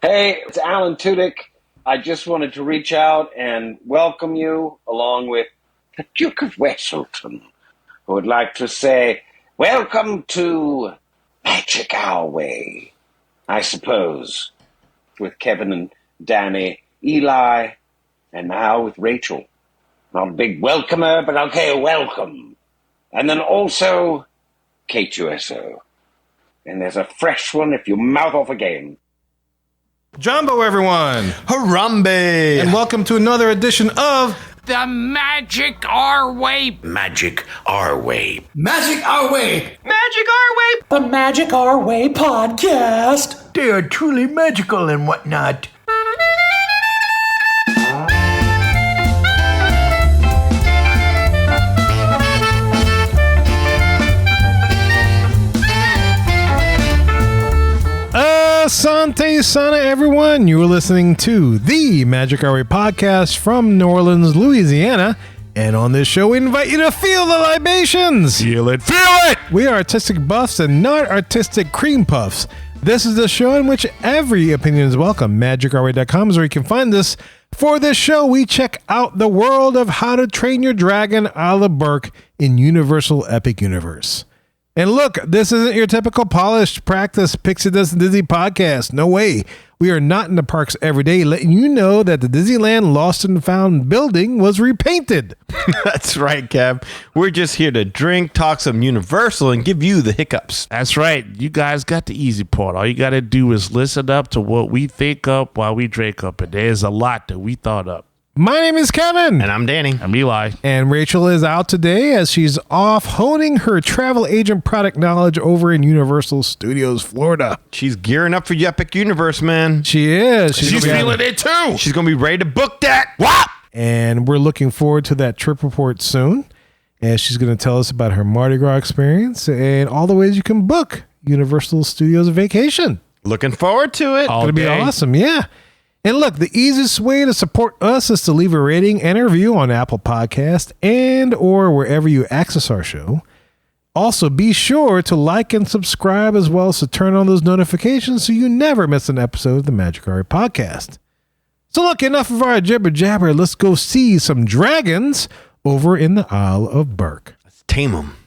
Hey, it's Alan Tudyk. I just wanted to reach out and welcome you, along with the Duke of Wesselton, who would like to say, welcome to Magic Our Way, I suppose, with Kevin and Danny, Eli, and now with Rachel. Not a big welcomer, but okay, welcome. And then also K2SO. And there's a fresh one if you mouth off again. Jumbo, everyone! Harambe! And welcome to another edition of The Magic Our Way. Magic Our Way. Magic Our Way! Magic Our Way. The Magic Our Way podcast. They are truly magical and whatnot. Asante Sana, everyone. You are listening to the Magic Our Way podcast from New Orleans, Louisiana. And on this show, we invite you to feel the libations. Feel it. We are artistic buffs and not artistic cream puffs. This is the show in which every opinion is welcome. MagicOurWay.com is where you can find us. For this show, we check out the world of How to Train Your Dragon a la Berk in Universal Epic Universe. And look, this isn't your typical polished practice Pixie Dust Disney podcast. No way. We are not in the parks every day, letting you know that the Disneyland Lost and Found building was repainted. That's right, Kev. We're just here to drink, talk some Universal, and give you the hiccups. That's right. You guys got the easy part. All you got to do is listen up to what we think up while we drink up. And there's a lot that we thought up. My name is Kevin. And I'm Danny. I'm Eli. And Rachel is out today as she's off honing her travel agent product knowledge over in Universal Studios, Florida. She's gearing up for the Epic Universe, man. She is. She's feeling it too. She's going to be ready to book that. What? And we're looking forward to that trip report soon. And she's going to tell us about her Mardi Gras experience and all the ways you can book Universal Studios vacation. Looking forward to it. All It's going to be day. awesome. Yeah. And look, the easiest way to support us is to leave a rating and a review on Apple Podcast and or wherever you access our show. Also, be sure to like and subscribe as well as to turn on those notifications so you never miss an episode of the Magic Hour podcast. So look, enough of our jibber jabber. Let's go see some dragons over in the Isle of Berk. Let's tame them.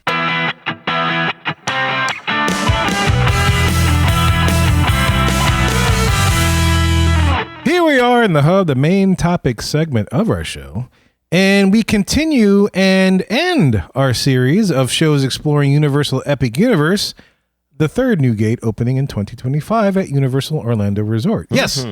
Here we are in the hub, the main topic segment of our show, and we continue and end our series of shows exploring Universal Epic Universe, the third new gate opening in 2025 at Universal Orlando Resort. Yes,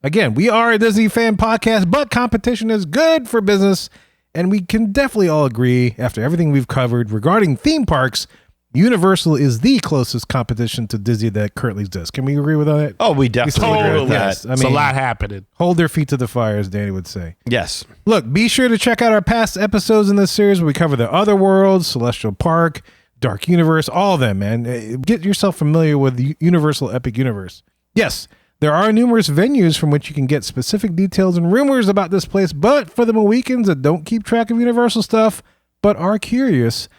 again, we are a Disney fan podcast, but competition is good for business, and we can definitely all agree, after everything we've covered regarding theme parks, Universal is the closest competition to Disney that currently exists. Can we agree with that? Oh, we definitely agree with that. Yes. I It's a mean, lot happening. hold their feet to the fire, as Danny would say. Yes. Look, be sure to check out our past episodes in this series where we cover the other worlds, Celestial Park, Dark Universe, all of them, man. Get yourself familiar with the Universal Epic Universe. Yes, there are numerous venues from which you can get specific details and rumors about this place, but for the Mohicans that don't keep track of Universal stuff but are curious,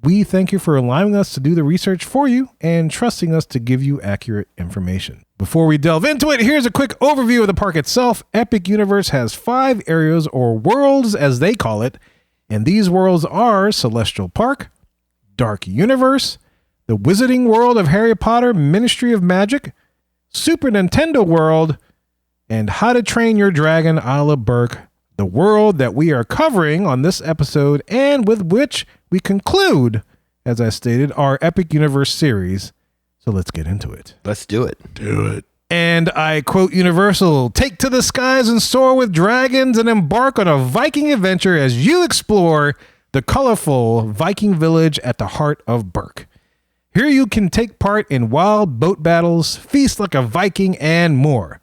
we thank you for allowing us to do the research for you and trusting us to give you accurate information. Before we delve into it, here's a quick overview of the park itself. Epic Universe has 5 areas, or worlds as they call it, and these worlds are Celestial Park, Dark Universe, the Wizarding World of Harry Potter Ministry of Magic, Super Nintendo World, and How to Train Your Dragon a la Berk, the world that we are covering on this episode and with which we conclude, as I stated, our Epic Universe series. So let's get into it. Let's do it. Do it. And I quote Universal, "Take to the skies and soar with dragons and embark on a Viking adventure as you explore the colorful Viking village at the heart of Berk. Here you can take part in wild boat battles, feast like a Viking, and more."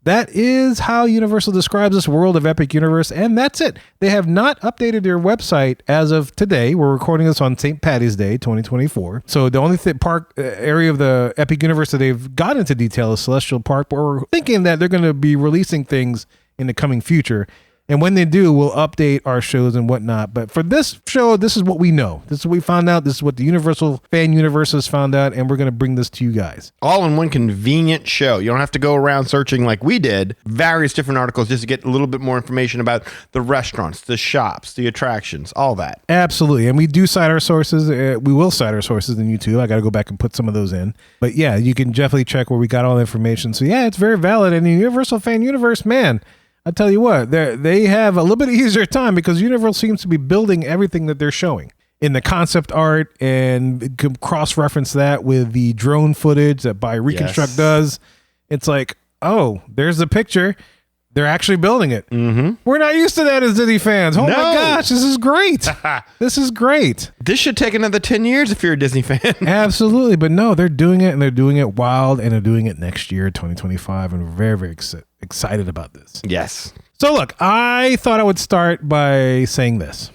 That is how Universal describes this world of Epic Universe, and that's it. They have not updated their website as of today. We're recording this on St. Patty's Day, 2024. So the only park area of the Epic Universe that they've got into detail is Celestial Park, but we're thinking that they're going to be releasing things in the coming future. And when they do, we'll update our shows and whatnot. But for this show, this is what we know. This is what we found out. This is what the Universal Fan Universe has found out. And we're going to bring this to you guys. All in one convenient show. You don't have to go around searching like we did, various different articles just to get a little bit more information about the restaurants, the shops, the attractions, all that. Absolutely. And we do cite our sources. We will cite our sources in YouTube. I got to go back and put some of those in. But yeah, you can definitely check where we got all the information. So yeah, it's very valid. And the Universal Fan Universe, man, I tell you what, they have a little bit easier time because Universal seems to be building everything that they're showing in the concept art and cross-reference that with the drone footage that By Reconstruct does. It's like, oh, there's the picture. They're actually building it. Mm-hmm. We're not used to that as Disney fans. Oh my gosh, this is great. This is great. This should take another 10 years if you're a Disney fan. Absolutely. But no, they're doing it, and they're doing it wild, and they're doing it next year, 2025. And we're very, very excited about this. Yes. So look, I thought I would start by saying this.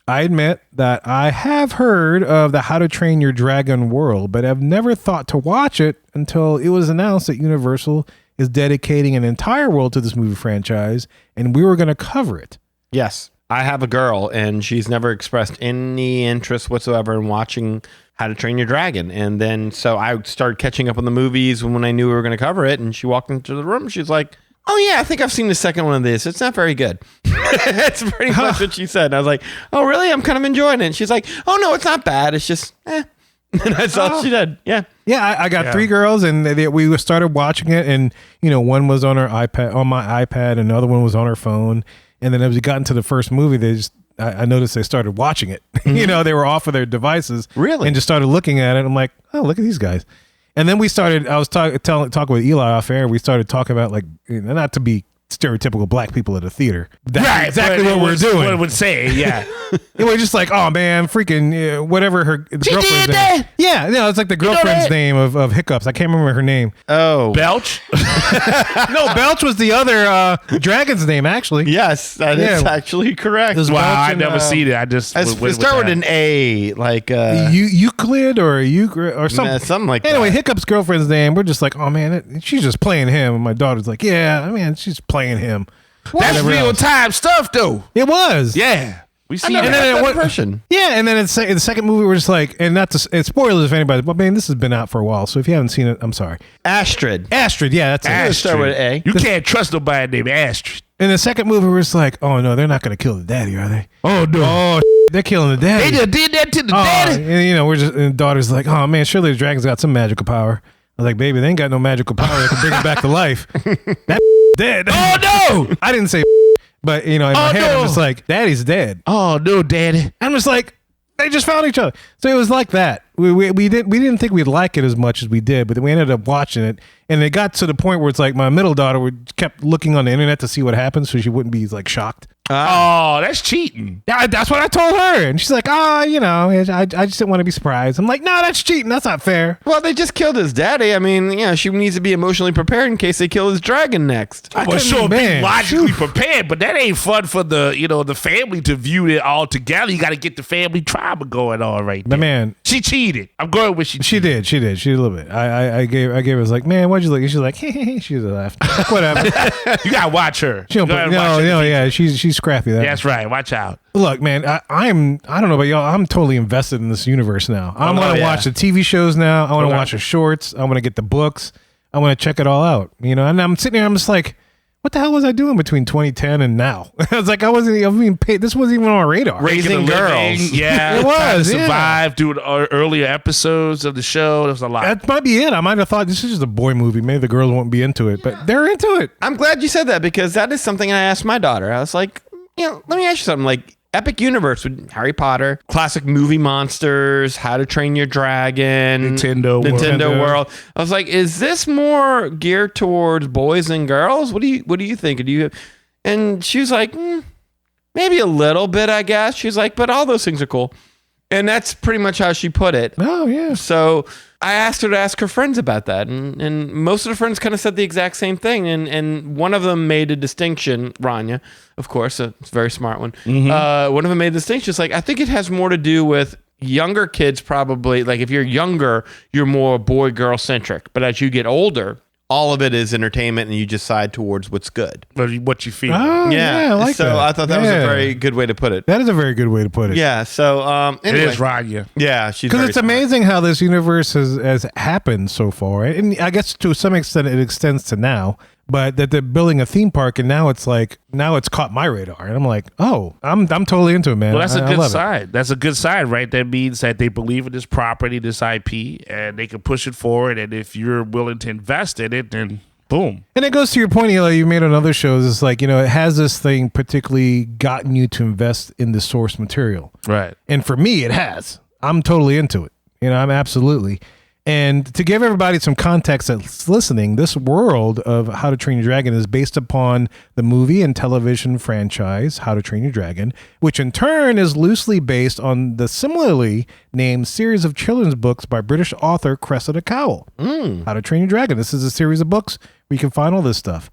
I admit that I have heard of the How to Train Your Dragon world, but I've never thought to watch it until it was announced that Universal is dedicating an entire world to this movie franchise, and we were going to cover it. Yes. I have a girl, and she's never expressed any interest whatsoever in watching How to Train Your Dragon. And then so I started catching up on the movies when I knew we were going to cover it, and she walked into the room. She's like, oh, yeah, I think I've seen the second one of this. It's not very good. That's pretty much what she said. And I was like, oh, really? I'm kind of enjoying it. And she's like, oh, no, it's not bad. It's just, And that's all she did. Yeah. Yeah, I got 3 girls, and we started watching it, and one was on her iPad, on my iPad, and another one was on her phone. And then as we got into the first movie, I noticed they started watching it. Mm-hmm. They were off of their devices, really, and just started looking at it. I'm like, oh, look at these guys. And then we started. I was talking with Eli off air. We started talking about, like, not to be stereotypical black people at a theater. That's right, exactly what we're doing. What it would say, yeah. We're just like, oh man, freaking whatever the girlfriend's name. that. Yeah, it's like the girlfriend's name of Hiccups. I can't remember her name. Oh, Belch? No, Belch was the other dragon's name, actually. yes, that is actually correct. It was Wow, Belch I and, never seen it. I just It started with an A, like Euclid or something. something like anyway, that. Hiccups' girlfriend's name. We're just like, oh man, she's just playing him. And my daughter's like, yeah, man, she's playing him. That's Whatever real else. time stuff, though. It was. Yeah. We see never and had then that what- impression. Yeah, and then in the second movie, we're just like, and not to it's spoilers if anybody, but man, this has been out for a while, so if you haven't seen it, I'm sorry. Astrid. Astrid, yeah, that's it. Astrid. Start with A. You can't trust nobody named Astrid. In the second movie, we're just like, oh no, they're not going to kill the daddy, are they? Oh, no. Oh, they're killing the daddy. They just did that to the Oh, daddy. and we're just, and the daughter's like, oh man, surely the dragon's got some magical power. I was like, baby, they ain't got no magical power that can bring him back to life. That dead. Oh, no. I didn't say, but in my head, I'm just like, daddy's dead. Oh, no, daddy. I'm just like, they just found each other. So it was like that. We didn't think we'd like it as much as we did, but then we ended up watching it, and it got to the point where it's like my middle daughter kept looking on the internet to see what happened, so she wouldn't be like shocked. Oh, that's cheating. Yeah, that's what I told her, and she's like, I just didn't want to be surprised. I'm like, no, that's cheating. That's not fair. Well, they just killed his daddy. I mean, she needs to be emotionally prepared in case they kill his dragon next. Well, sure, be man, logically prepared, but that ain't fun for the family to view it all together. You got to get the family trauma going on right there. But man, She cheated. I'm going with she did. She did a little bit. I gave her, I was like, man, why'd you look? She's like, hey, she laughed. Whatever. You got to watch her. She don't Go ahead and watch her. yeah, she's scrappy. That's right. Watch out. Look, man, I don't know about y'all. I'm totally invested in this universe now. I want to watch the TV shows now. I want to watch the shorts. I want to get the books. I want to check it all out. And I'm sitting here. I'm just like, what the hell was I doing between 2010 and now? I was like, I wasn't being paid. This wasn't even on our radar. Raising girls. Yeah. It was, Trying to yeah. survive, doing earlier episodes of the show. There was a lot. That might be it. I might have thought this is just a boy movie. Maybe the girls won't be into it, but they're into it. I'm glad you said that because that is something I asked my daughter. I was like, let me ask you something. Like, Epic Universe with Harry Potter, classic movie monsters, How to Train Your Dragon, Nintendo World. I was like, is this more geared towards boys and girls? What do you think? And she was like, maybe a little bit, I guess. She's like, but all those things are cool. And that's pretty much how she put it. Oh, yeah. So I asked her to ask her friends about that. And most of the friends kind of said the exact same thing. And one of them made a distinction, Rania, of course, it's a very smart one. Mm-hmm. One of them made a distinction. It's like, I think it has more to do with younger kids probably. Like if you're younger, you're more boy-girl centric. But as you get older, all of it is entertainment, and you just side towards what's good. What you feel. Oh, yeah, I like so that. I thought that was a very good way to put it. That is a very good way to put it. Yeah. So anyway. It is Rania. Yeah, she's Because very it's smart. amazing how this universe has happened so far, and I guess to some extent it extends to now. But that they're building a theme park, and now it's caught my radar, and I'm like, oh, I'm totally into it, man. Well, that's a I good love it. sign. That's a good sign, right? That means that they believe in this property, this IP, and they can push it forward. And if you're willing to invest in it, then boom. And it goes to your point, Eli, you made on other shows. It's like, it has this thing particularly gotten you to invest in the source material. Right. And for me, it has. I'm totally into it. I'm absolutely. And to give everybody some context that's listening, this world of How to Train Your Dragon is based upon the movie and television franchise How to Train Your Dragon, which in turn is loosely based on the similarly named series of children's books by British author Cressida Cowell. How to Train Your Dragon. This is a series of books where you can find all this stuff.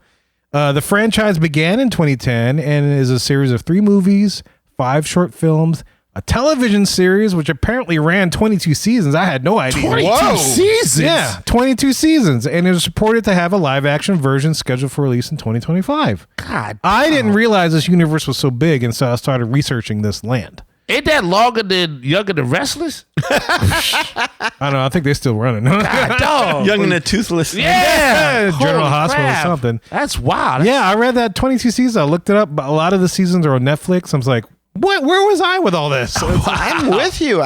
The franchise began in 2010 and is a series of 3 movies, 5 short films, a television series which apparently ran 22 seasons. I had no idea. 22 seasons? Yeah, 22 seasons. And it was reported to have a live action version scheduled for release in 2025. God. I didn't realize this universe was so big, and so I started researching this land. Ain't that longer than Young and the Restless? I don't know. I think they're still running. God, dog. Young and the Toothless. Yeah. General Holy Hospital or crap. something. That's wild. Yeah, I read that 22 seasons. I looked it up. But a lot of the seasons are on Netflix. I was like, what? Where was I with all this? I'm with you.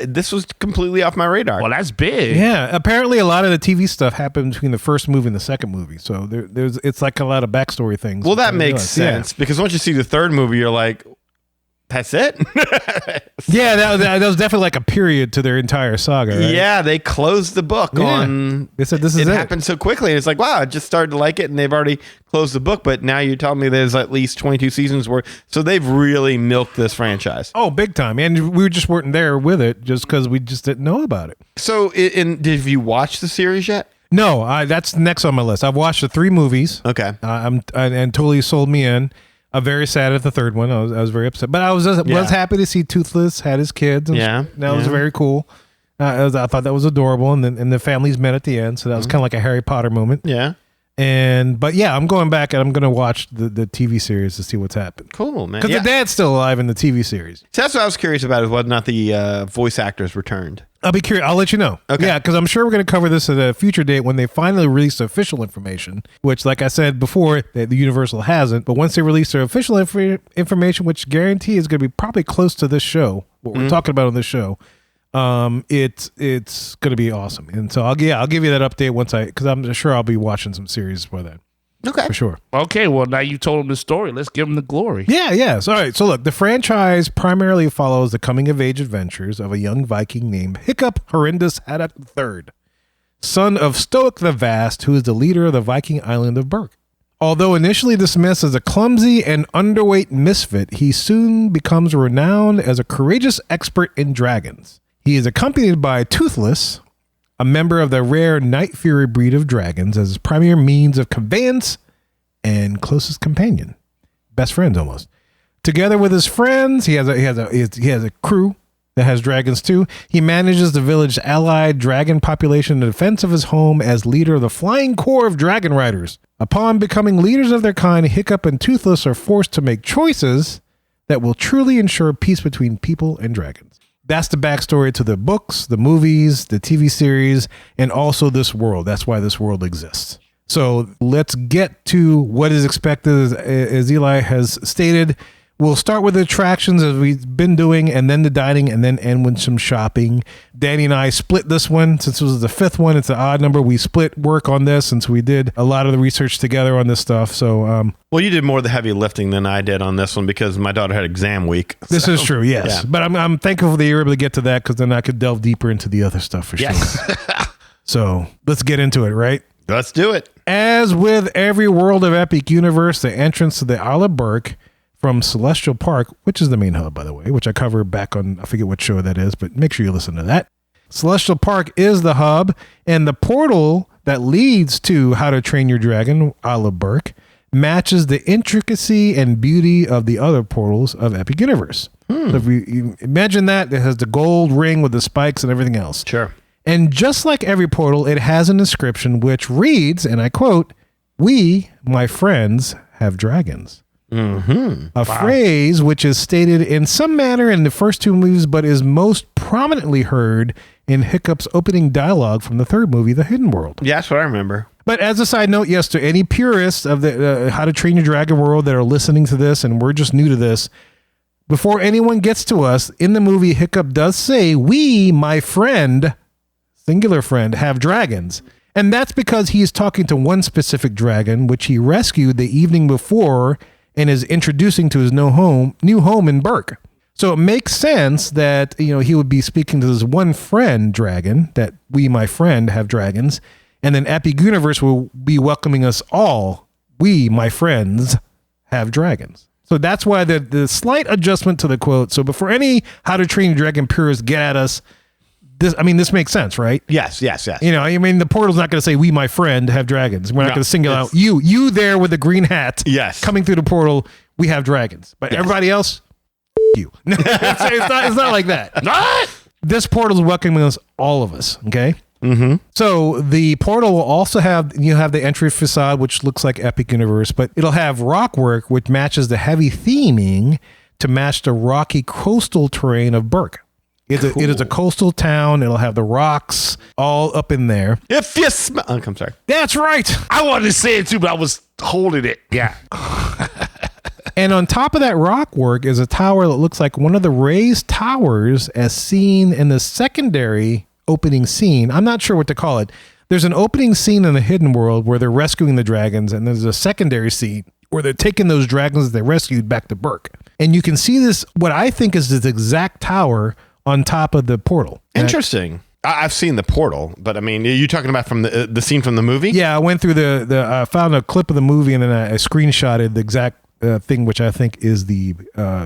This was completely off my radar. Well, that's big. Yeah, apparently a lot of the TV stuff happened between the first movie and the second movie. So it's like a lot of backstory things. Well, that I didn't makes realize. sense because once you see the third movie, you're like, that's it? Yeah, that was definitely like a period to their entire saga. Right? Yeah, they closed the book on. They said this is it it. happened so quickly. It's like, wow, I just started to like it, and they've already closed the book. But now you're telling me there's at least 22 seasons worth. So they've really milked this franchise. Oh, big time. And we just weren't there with it just because we just didn't know about it. So, did you watch the series yet? No, that's next on my list. I've watched the 3 movies. Okay. And totally sold me in. I'm very sad at the third one. I was very upset, but I was happy to see Toothless had his kids. And that was very cool. I thought that was adorable, and the families met at the end, so that was kind of like a Harry Potter moment. Yeah. But yeah, I'm going back and I'm going to watch the TV series to see what's happened. Cool, man. Because the dad's still alive in the TV series. So that's what I was curious about is whether or not the voice actors returned. I'll be curious. I'll let you know. Okay. Yeah, because I'm sure we're going to cover this at a future date when they finally release official information, which, like I said before, the Universal hasn't. But once they release their official information, which guarantee is going to be probably close to this show, what we're talking about on this show, it's going to be awesome. And so I'll give you that update because I'm sure I'll be watching some series for that. Okay. For sure. Okay, well, now you told him the story. Let's give him the glory. Yeah. So, all right. So, look, the franchise primarily follows the coming-of-age adventures of a young Viking named Hiccup Horrendous Haddock III, son of Stoic the Vast, who is the leader of the Viking island of Berk. Although initially dismissed as a clumsy and underweight misfit, he soon becomes renowned as a courageous expert in dragons. He is accompanied by Toothless, a member of the rare Night Fury breed of dragons, as his primary means of conveyance and closest companion, best friends almost. Together with his friends, he has a crew that has dragons too. He manages the village's allied dragon population in defense of his home as leader of the Flying Corps of Dragon Riders. Upon becoming leaders of their kind, Hiccup and Toothless are forced to make choices that will truly ensure peace between people and dragons. That's the backstory to the books, the movies, the TV series, and also this world. That's why this world exists. So let's get to what is expected. As Eli has stated, we'll start with the attractions as we've been doing, and then the dining, and then end with some shopping. Danny and I split this one. Since it was the 5th one, it's an odd number. We split work on this since we did a lot of the research together on this stuff. So, well, you did more of the heavy lifting than I did on this one because my daughter had exam week. This is true, yes. Yeah. But I'm thankful that you were able to get to that because then I could delve deeper into the other stuff for sure. So let's get into it, right? Let's do it. As with every World of Epic universe, the entrance to the Isle of Berk from Celestial Park, which is the main hub, by the way, which I cover back on, I forget what show that is, but make sure you listen to that. Celestial Park is the hub, and the portal that leads to How to Train Your Dragon, Isle of Berk, matches the intricacy and beauty of the other portals of Epic Universe. So if you imagine that, it has the gold ring with the spikes and everything else. Sure. And just like every portal, it has an inscription which reads, and I quote, "We, my friends, have dragons." A phrase which is stated in some manner in the first two movies, but is most prominently heard in Hiccup's opening dialogue from the third movie, The Hidden World. Yeah, that's what I remember. But as a side note, yes, to any purists of the How to Train Your Dragon world that are listening to this, and we're just new to this, before anyone gets to us, in the movie, Hiccup does say, "We, my friend," singular friend, "have dragons." And that's because he's talking to one specific dragon, which he rescued the evening before and is introducing to his new home in Berk. So it makes sense that, he would be speaking to this one friend dragon, that "we, my friend, have dragons." And then Epic Universe will be welcoming us all. "We, my friends, have dragons." So that's why the slight adjustment to the quote. So before any How to Train Your Dragon purists get at us, this makes sense, right? Yes. The portal's not going to say "we, my friend, have dragons." We're not going to single out you there with the green hat. Yes. Coming through the portal, we have dragons. But everybody else, you. it's not like that. This portal is welcoming us, all of us. Okay. Mm-hmm. So the portal will also have the entry facade, which looks like Epic Universe, but it'll have rock work, which matches the heavy theming to match the rocky coastal terrain of Berk. It is a coastal town. It'll have the rocks all up in there. If you smell... Oh, I'm sorry. That's right. I wanted to say it too, but I was holding it. Yeah. And on top of that rock work is a tower that looks like one of the raised towers as seen in the secondary opening scene. I'm not sure what to call it. There's an opening scene in the Hidden World where they're rescuing the dragons, and there's a secondary scene where they're taking those dragons that they rescued back to Berk. And you can see this, what I think is this exact tower on top of the portal. Interesting. I've seen the portal, but are you talking about from the scene from the movie? Yeah, I went through I found a clip of the movie, and then I screenshotted the exact thing, which I think is the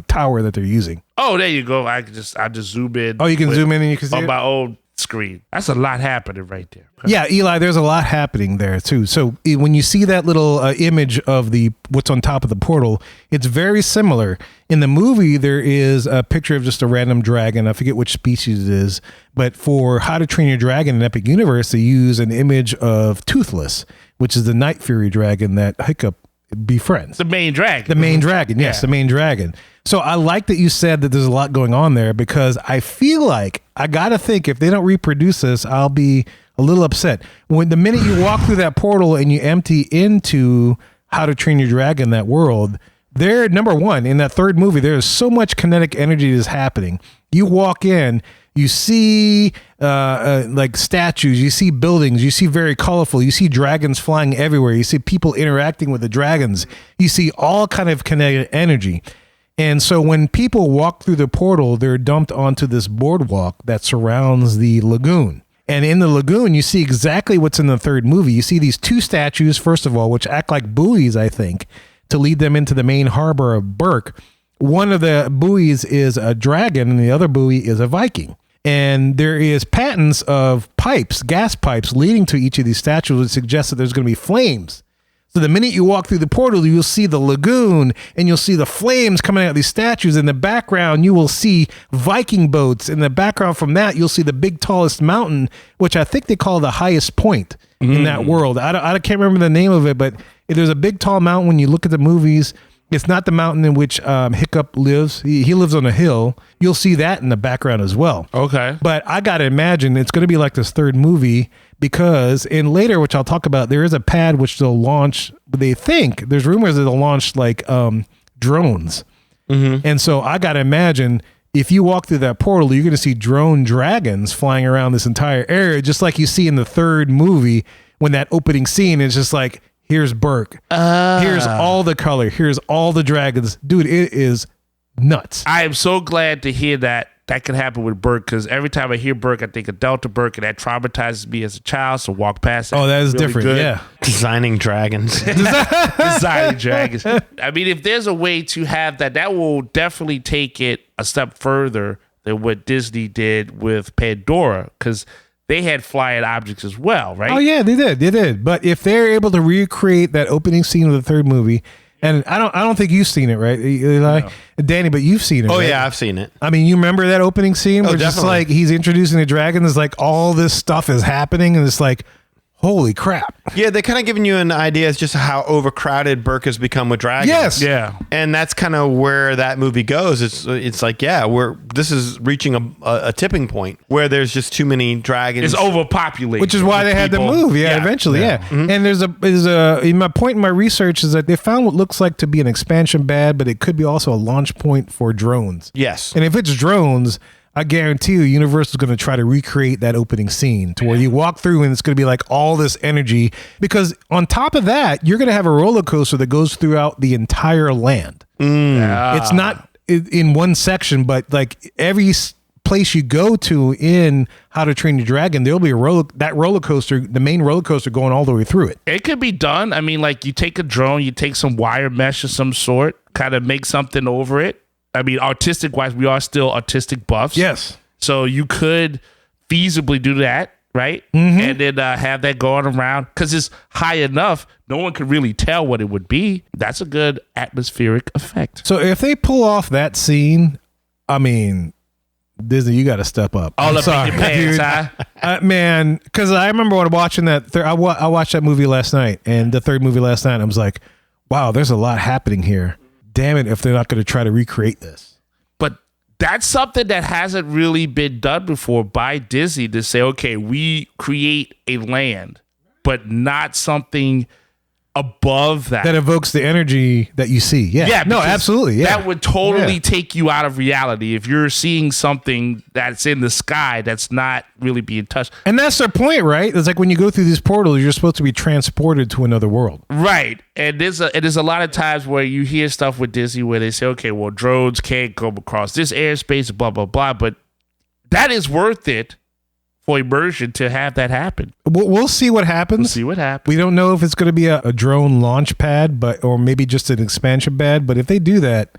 tower that they're using. Oh, there you go. I just zoom in. Oh, you can zoom in and you can see on it? my old screen. That's a lot happening right there. Yeah, Eli, there's a lot happening there too. So when you see that little image of what's on top of the portal, it's very similar. In the movie, there is a picture of just a random dragon. I forget which species it is, but for How to Train Your Dragon in Epic Universe, they use an image of Toothless, which is the Night Fury dragon that Hiccup befriends. The main dragon. The main dragon, yes, the main dragon. So I like that you said that there's a lot going on there, because I feel like I got to think if they don't reproduce this, I'll be a little upset. When the minute you walk through that portal and you empty into How to Train Your Dragon, that world, there, number one, in that third movie, there is so much kinetic energy that is happening. You walk in, you see like statues, you see buildings, you see very colorful, you see dragons flying everywhere, you see people interacting with the dragons, you see all kind of kinetic energy. And so when people walk through the portal, they're dumped onto this boardwalk that surrounds the lagoon. And in the lagoon, you see exactly what's in the third movie. You see these two statues, first of all, which act like buoys, I think, to lead them into the main harbor of Berk. One of the buoys is a dragon and the other buoy is a Viking. And there is patents of pipes, gas pipes, leading to each of these statues, which suggests that there's going to be flames. So the minute you walk through the portal, you'll see the lagoon and you'll see the flames coming out of these statues. In the background, you will see Viking boats. In the background from that, you'll see the big tallest mountain, which I think they call the highest point in that world. I can't remember the name of it, but there's a big tall mountain. When you look at the movies, it's not the mountain in which Hiccup lives. He lives on a hill. You'll see that in the background as well. Okay. But I got to imagine it's going to be like this third movie, because in later, which I'll talk about, there is a pad which they'll launch. They think there's rumors that they'll launch like drones. Mm-hmm. And so I got to imagine if you walk through that portal, you're going to see drone dragons flying around this entire area, just like you see in the third movie when that opening scene is just like, here's Berk. Here's all the color. Here's all the dragons. Dude, it is nuts. I am so glad to hear that could happen with Berk, because every time I hear Berk, I think of Delta Berk, and that traumatizes me as a child. So walk past it. Oh, that is really different. good. Yeah. Designing dragons. Designing dragons. I mean, if there's a way to have that will definitely take it a step further than what Disney did with Pandora, because they had flying objects as well, right? Oh, yeah, they did. But if they're able to recreate that opening scene of the third movie, And I don't think you've seen it, right, Eli? No. Danny, but you've seen it. Oh, right? yeah, I've seen it. I mean, you remember that opening scene where just like he's introducing the dragon, there's like all this stuff is happening, and it's like, holy crap. Yeah, they're kind of giving you an idea as just how overcrowded Berk has become with dragons. Yes. Yeah. And that's kind of where that movie goes. It's like, yeah, this is reaching a tipping point where there's just too many dragons. It's overpopulated. Which is why they had to move. Yeah, eventually. Yeah. Mm-hmm. And my point in my research is that they found what looks like to be an expansion pad, but it could be also a launch point for drones. Yes. And if it's drones, I guarantee you, Universal is going to try to recreate that opening scene to where you walk through and it's going to be like all this energy. Because on top of that, you're going to have a roller coaster that goes throughout the entire land. It's not in one section, but like every place you go to in How to Train Your Dragon, there'll be that roller coaster, the main roller coaster, going all the way through it. It could be done. I mean, like you take a drone, you take some wire mesh of some sort, kind of make something over it. I mean, artistic wise, we are still artistic buffs. Yes. So you could feasibly do that, right? Mm-hmm. And then have that going around because it's high enough, no one could really tell what it would be. That's a good atmospheric effect. So if they pull off that scene, I mean, Disney, you got to step up. All up in your pants, huh? Man, because I remember when watching that, I watched that movie last night, and the third movie last night, I was like, wow, there's a lot happening here. Damn it if they're not going to try to recreate this. But that's something that hasn't really been done before by Disney to say, okay, we create a land, but not something above that. That evokes the energy that you see. Yeah. No, absolutely. Yeah. That would totally take you out of reality if you're seeing something that's in the sky that's not really being touched. And that's their point, right? It's like when you go through these portals, you're supposed to be transported to another world. Right. And there's a lot of times where you hear stuff with Disney where they say, okay, well, drones can't go across this airspace, blah, blah, blah. But that is worth it for immersion to have that happen. We'll see what happens. We don't know if it's going to be a drone launch pad, or maybe just an expansion pad. But if they do that,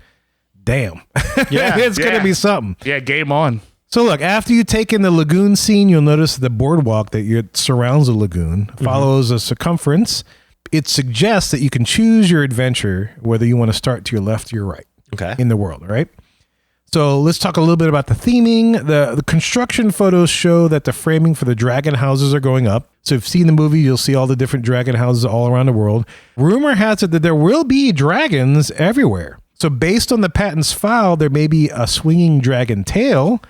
damn, it's going to be something. Yeah, game on. So look, after you take in the lagoon scene, you'll notice the boardwalk that surrounds the lagoon follows a circumference. It suggests that you can choose your adventure, whether you want to start to your left or your right in the world, right? So let's talk a little bit about the theming. The construction photos show that the framing for the dragon houses are going up. So if you've seen the movie, you'll see all the different dragon houses all around the world. Rumor has it that there will be dragons everywhere. So based on the patents filed, there may be a swinging dragon tail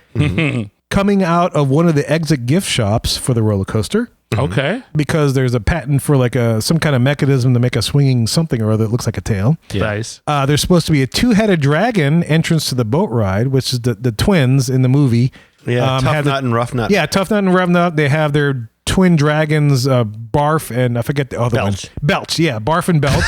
coming out of one of the exit gift shops for the roller coaster. Okay. Because there's a patent for like some kind of mechanism to make a swinging something or other that looks like a tail. Yeah. Nice. There's supposed to be a two-headed dragon entrance to the boat ride, which is the twins in the movie. Yeah, Tough Nut and Rough Nut. Yeah, Tough Nut and Rough Nut. They have their twin dragons, Barf and I forget the other Belch. one. Belch, yeah, Barf and Belch.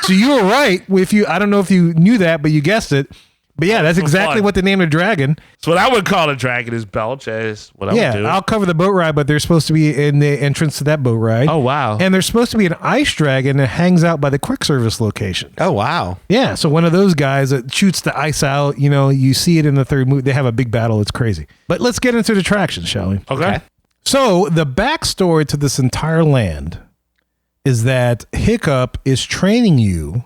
So you were right. I don't know if you knew that, but you guessed it. But yeah, that's exactly what they named a dragon. So what I would call a dragon is Belch. Is what I would do. I'll cover the boat ride, but they're supposed to be in the entrance to that boat ride. Oh, wow. And there's supposed to be an ice dragon that hangs out by the quick service location. Oh, wow. Yeah, so one of those guys that shoots the ice out, you see it in the third movie. They have a big battle. It's crazy. But let's get into the attractions, shall we? Okay. So the backstory to this entire land is that Hiccup is training you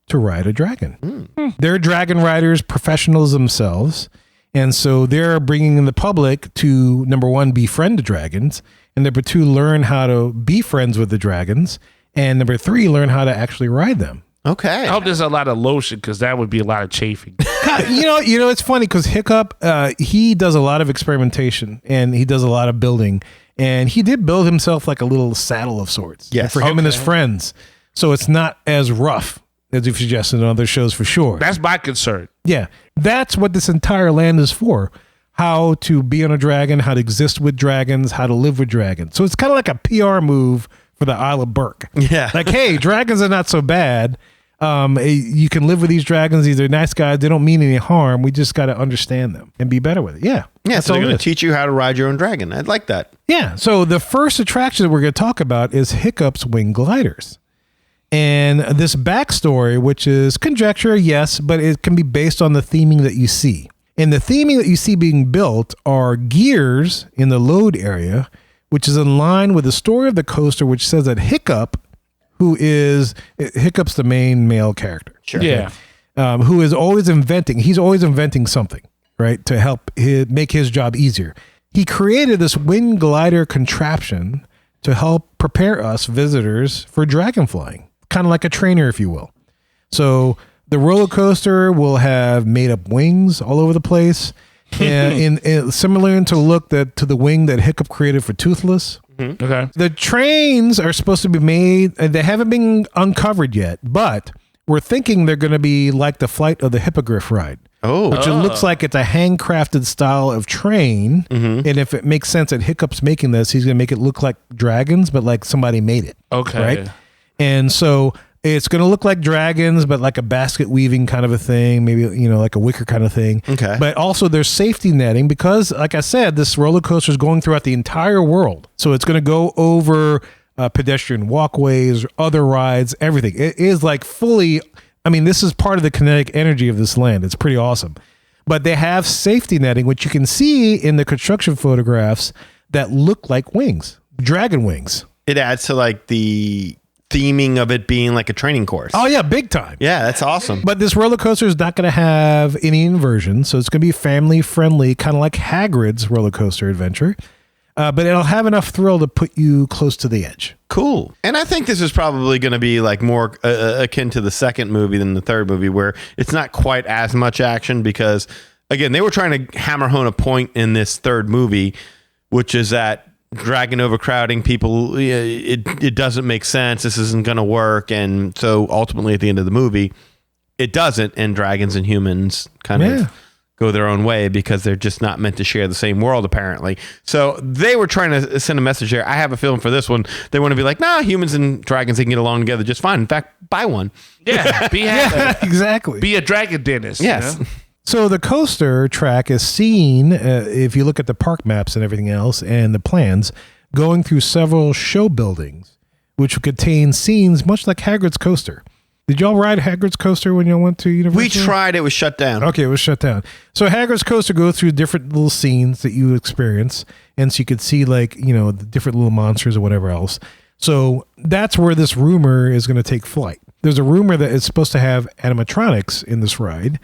to ride a dragon. They're dragon riders, professionals themselves. And so they're bringing the public to, number one, befriend the dragons. And number two, learn how to be friends with the dragons. And number three, learn how to actually ride them. Okay. I hope there's a lot of lotion because that would be a lot of chafing. It's funny because Hiccup, he does a lot of experimentation and he does a lot of building. And he did build himself like a little saddle of sorts for him and his friends. So it's not as rough as you've suggested in other shows for sure. That's my concern. Yeah. That's what this entire land is for. How to be on a dragon, how to exist with dragons, how to live with dragons. So it's kind of like a PR move for the Isle of Berk. Yeah. Like, hey, dragons are not so bad. You can live with these dragons. These are nice guys. They don't mean any harm. We just got to understand them and be better with it. Yeah. Yeah. So they're going to teach you how to ride your own dragon. I'd like that. Yeah. So the first attraction that we're going to talk about is Hiccup's wing gliders. And this backstory, which is conjecture, yes, but it can be based on the theming that you see. And the theming that you see being built are gears in the load area, which is in line with the story of the coaster, which says that Hiccup, who is Hiccup's the main male character. Sure. Yeah. Who is always inventing. He's always inventing something, right, to help make his job easier. He created this wing glider contraption to help prepare us visitors for dragon flying, kind of like a trainer, if you will. So the roller coaster will have made up wings all over the place, and similar to look to the wing that Hiccup created for Toothless. Okay. The trains are supposed to be made, and they haven't been uncovered yet, but we're thinking they're going to be like the Flight of the Hippogriff ride. Oh. Which it looks like it's a handcrafted style of train. And if it makes sense that Hiccup's making this, he's going to make it look like dragons, but like somebody made it. Okay. Right? And so it's going to look like dragons, but like a basket weaving kind of a thing, maybe, like a wicker kind of thing. Okay. But also there's safety netting because, like I said, this roller coaster is going throughout the entire world. So it's going to go over pedestrian walkways, other rides, everything. It is like fully... this is part of the kinetic energy of this land. It's pretty awesome. But they have safety netting, which you can see in the construction photographs that look like wings, dragon wings. It adds to like the theming of it being like a training course. Oh, yeah, big time. Yeah, that's awesome. But this roller coaster is not going to have any inversion, so it's going to be family friendly, kind of like Hagrid's roller coaster adventure. But it'll have enough thrill to put you close to the edge. Cool. And I think this is probably going to be like more akin to the second movie than the third movie, where it's not quite as much action because, again, they were trying to hammer home a point in this third movie, which is that dragon overcrowding people, it doesn't make sense. This isn't going to work. And so ultimately at the end of the movie, it doesn't. And dragons and humans kind of go their own way because they're just not meant to share the same world, apparently. So they were trying to send a message there. I have a feeling for this one, they want to be like, nah, humans and dragons, they can get along together just fine. In fact, buy one. Yeah. Be happy. Exactly. Be a dragon dentist. Yes. So the coaster track is seen, if you look at the park maps and everything else and the plans, going through several show buildings, which will contain scenes much like Hagrid's coaster. Did y'all ride Hagrid's coaster when y'all went to Universal? We tried. It was shut down. Okay, it was shut down. So Hagrid's coaster goes through different little scenes that you experience, and so you could see like the different little monsters or whatever else. So that's where this rumor is going to take flight. There's a rumor that it's supposed to have animatronics in this ride,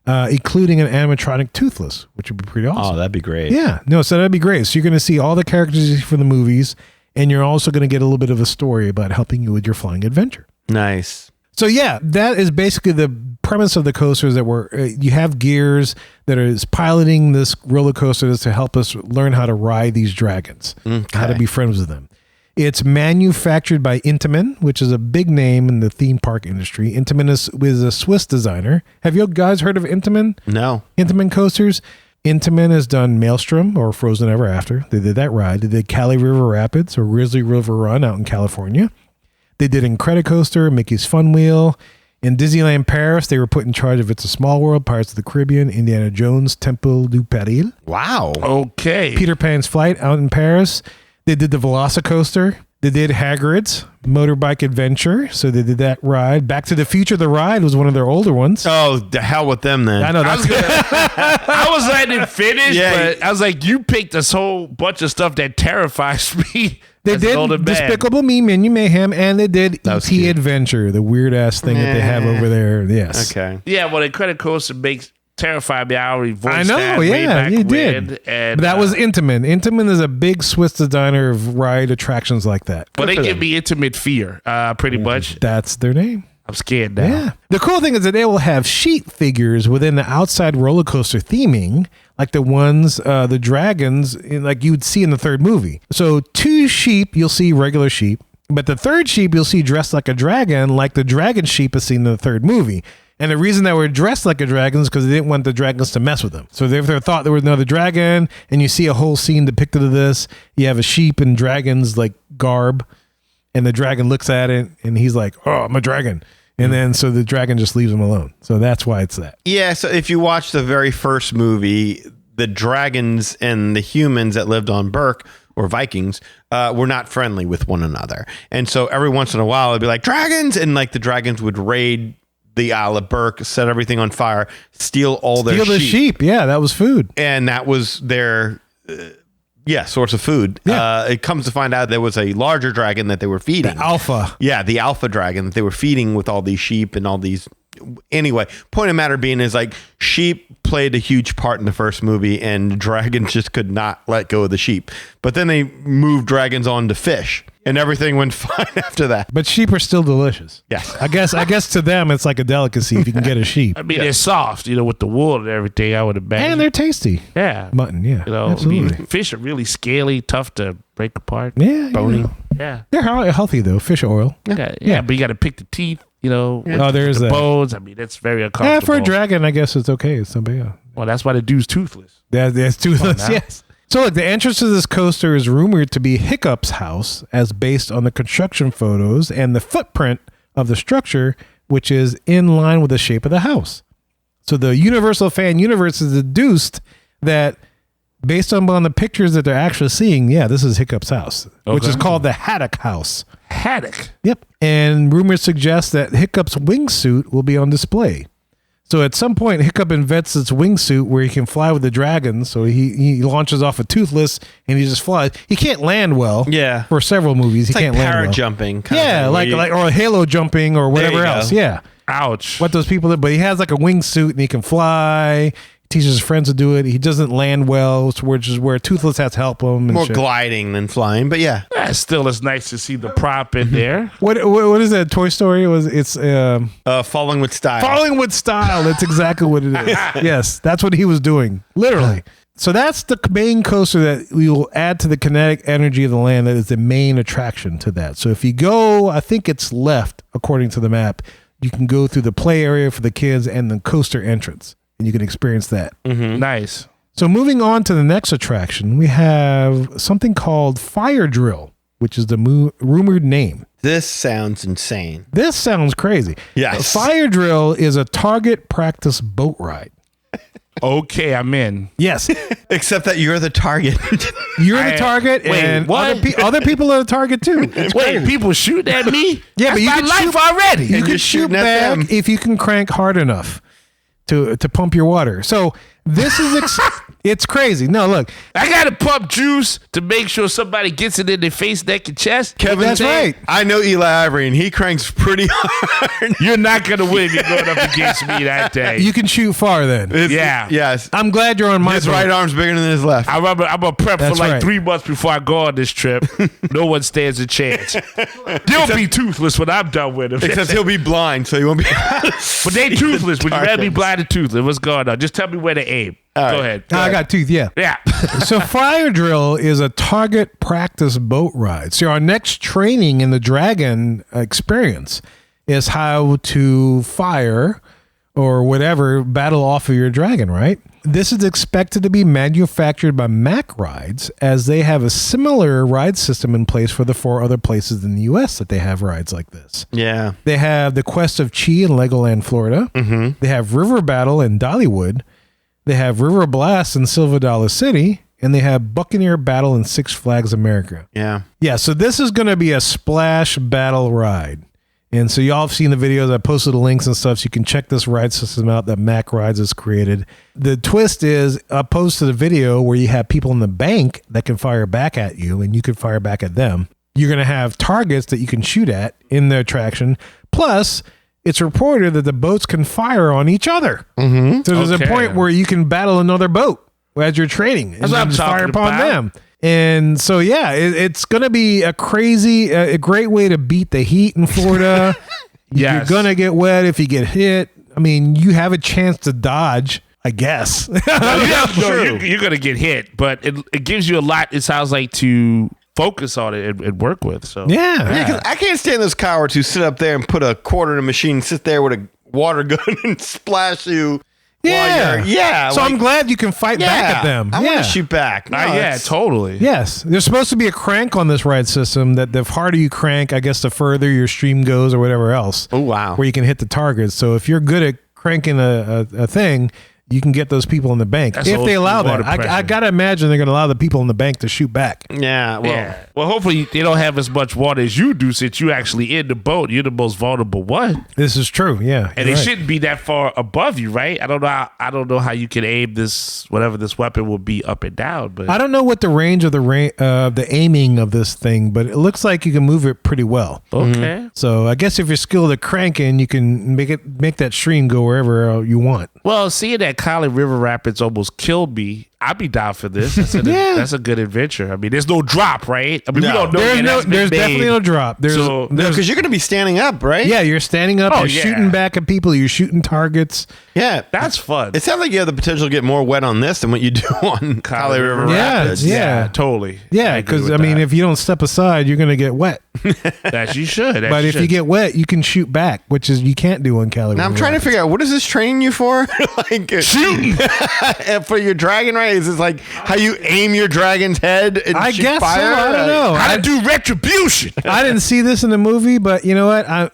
including an animatronic Toothless, which would be pretty awesome. Oh, that'd be great. Yeah, no, so that'd be great. So you're going to see all the characters from the movies, and you're also going to get a little bit of a story about helping you with your flying adventure. Nice. So yeah, that is basically the premise of the coasters that you have gears that is piloting this roller coaster to help us learn how to ride these dragons, how to be friends with them. It's manufactured by Intamin, which is a big name in the theme park industry. Intamin is a Swiss designer. Have you guys heard of Intamin? No. Intamin coasters. Intamin has done Maelstrom or Frozen Ever After. They did that ride. They did Cali River Rapids or Grizzly River Run out in California. They did Incredicoaster, Mickey's Fun Wheel. In Disneyland Paris, they were put in charge of It's a Small World, Pirates of the Caribbean, Indiana Jones, Temple du Peril. Wow. Okay. Peter Pan's Flight out in Paris. They did the Velocicoaster. They did Hagrid's Motorbike Adventure. So they did that ride. Back to the Future, the ride was one of their older ones. Oh, the hell with them then. I know. That's good. I was letting it finish, Yeah. but I was like, you picked this whole bunch of stuff that terrifies me. They as an older did man. Despicable Me, Minion Mayhem, and they did was E.T. cute. Adventure, the weird-ass thing that they have over there. Yes. Okay. Yeah, well, Incredicoaster makes terrify me. I already voiced I know, that way yeah, back you when, did. And, But that was Intamin. Intamin is a big Swiss designer of ride attractions like that. well, they for give them. me intimate fear, pretty much. That's their name. I'm scared now. Yeah. The cool thing is that they will have sheep figures within the outside roller coaster theming, like the ones, the dragons, like you would see in the third movie. So 2 sheep, you'll see regular sheep. But the third sheep, you'll see dressed like a dragon, like the dragon sheep is seen in the third movie. And the reason they were dressed like a dragon is because they didn't want the dragons to mess with them. So if they thought there was another dragon, and you see a whole scene depicted of this, you have a sheep and dragons like garb, and the dragon looks at it, and he's like, "Oh, I'm a dragon." And then so the dragon just leaves him alone. So that's why it's that. Yeah, so if you watch the very first movie, the dragons and the humans that lived on Berk, or Vikings, were not friendly with one another. And so every once in a while, it'd be like, dragons! And like the dragons would raid the Isle of Berk, set everything on fire, steal all their Steal the sheep. Yeah, that was food. And that was their source of food. Yeah. It comes to find out there was a larger dragon that they were feeding. Alpha. Yeah, the alpha dragon that they were feeding with all these sheep and all these. Anyway, point of matter being is like sheep played a huge part in the first movie, and dragons just could not let go of the sheep. But then they moved dragons on to fish, and everything went fine after that. But sheep are still delicious. Yes. I guess to them it's like a delicacy if you can get a sheep. I mean, they're soft, with the wool and everything, I would imagine. And they're tasty. yeah. Mutton, yeah. Absolutely. I mean, fish are really scaly, tough to break apart. Yeah, Bony. Yeah. They're healthy though. Fish oil. Yeah, but you got to pick the teeth, Oh, there's the that. bones. I mean, that's very uncomfortable. Yeah, for a dragon, I guess it's okay. It's not bad. Well, that's why the dude's toothless. That's toothless. now. Yes. So look, the entrance to this coaster is rumored to be Hiccup's house, as based on the construction photos and the footprint of the structure, which is in line with the shape of the house. So the Universal fan universe is deduced that based on the pictures that they're actually seeing, this is Hiccup's house, which is called the Haddock House. Haddock. Yep. And rumors suggest that Hiccup's wingsuit will be on display. So at some point, Hiccup invents this wingsuit where he can fly with the dragon. So he launches off a Toothless and he just flies. He can't land well. Yeah. For several movies, It's he like can't land well. parajumping. Yeah, or halo jumping or whatever you else. go. Yeah. Ouch. What those people do, but he has like a wingsuit and he can fly. Teaches his friends to do it. He doesn't land well, which is where Toothless has to help him. And More shit. gliding than flying, but yeah. Still, it's nice to see the prop in there. What is that Toy Story? It's Falling with style. Falling with style. That's exactly what it is. Yes, that's what he was doing, literally. So that's the main coaster that we will add to the kinetic energy of the land. That is the main attraction to that. So if you go, I think it's left according to the map. You can go through the play area for the kids and the coaster entrance. And you can experience that. Nice. So moving on to the next attraction, we have something called Fire Drill, which is the rumored name. This sounds insane. This sounds crazy. Yes. Fire Drill is a target practice boat ride. Okay, I'm in. Yes. Except that you're the target. You're the target, wait, and what? other people are the target too. Wait, people shooting at me? Yeah, but That's you my can life shoot- already. You And can you're shoot shooting at back them. if you can crank hard enough to pump your water. So this is it's crazy. No, look, I got to pump juice to make sure somebody gets it in their face, neck, and chest. Kevin, That's right. I know Eli Ivory, and he cranks pretty hard. You're not going to win if you're going up against me that day. you can shoot far. Then Yeah. Yes. I'm glad you're on my His boat. right arm's bigger than his left. I remember I'm going to prep That's for like right. 3 months before I go on this trip. No one stands a chance. They'll be toothless when I'm done with them. Except he'll be blind, so he won't be. But they toothless. Would you rather be blind or toothless? What's going on? Just tell me where to aim. Go ahead. I got tooth. Yeah. Yeah. So Fire Drill is a target practice boat ride. So our next training in the Dragon experience is how to fire or whatever battle off of your dragon, right? This is expected to be manufactured by Mack Rides, as they have a similar ride system in place for the 4 other places in the U.S. that they have rides like this. Yeah. They have the Quest of Chi in Legoland, Florida. Mm-hmm. They have River Battle in Dollywood. They have River Blast in Silver Dollar City. And they have Buccaneer Battle in Six Flags America. Yeah. Yeah, so this is going to be a splash battle ride. And so y'all have seen the videos. I posted the links and stuff, so you can check this ride system out that Mack Rides has created. The twist is I posted a video where you have people in the bank that can fire back at you, and you can fire back at them. You're going to have targets that you can shoot at in the attraction. Plus, it's reported that the boats can fire on each other. Mm-hmm. So there's a point where you can battle another boat as you're training. That's what I'm just fire talking upon about. them. And so, yeah, it's going to be a great way to beat the heat in Florida. Yes. You're going to get wet if you get hit. I mean, you have a chance to dodge, I guess. You're going to get hit, but it gives you a lot, it sounds like, to focus on it and work with. So Yeah. 'Cause I can't stand those cowards who sit up there and put a quarter in a machine, sit there with a water gun and splash you. Yeah. So like- I'm glad you can fight back at them. I want to shoot back. No, yeah, it's- totally. Yes, there's supposed to be a crank on this ride system that the harder you crank, I guess the further your stream goes or whatever else. Oh, wow. Where you can hit the targets. So if you're good at cranking a thing, you can get those people in the bank That's if they old allow school that. water I pressure. gotta imagine they're gonna allow the people in the bank to shoot back. Yeah, well, Yeah. Well, hopefully they don't have as much water as you do, since you actually in the boat. You're the most vulnerable one, This is true. Yeah, and you're they right. shouldn't be that far above you, right? I don't know how you can aim this, whatever this weapon will be, up and down. But I don't know what the range of the aiming of this thing, but it looks like you can move it pretty well. okay. So I guess if you're skilled at cranking, you can make that stream go wherever you want. Well, seeing that Kali River Rapids almost killed me, I'd be down for this. That's a good adventure. I mean, there's no drop, right? I mean, we No. don't know. There's definitely no drop. There's because you're going to be standing up, right? yeah, you're standing up, Oh, you're yeah. shooting back at people, you're shooting targets. Yeah. That's fun. It sounds like you have the potential to get more wet on this than what you do on Kali River Yeah, Rapids. yeah. totally. Yeah, agree because with I mean, that. if you don't step aside, you're gonna get wet. That you should. But if you get wet, you can shoot back, which is you can't do on Cali. Now I'm trying to figure out, what is this training you for? Like shooting for your dragon, right? Is this like how you aim your dragon's head and I shoot guess so. fire? I don't know. how to do retribution. I didn't see this in the movie, but you know what?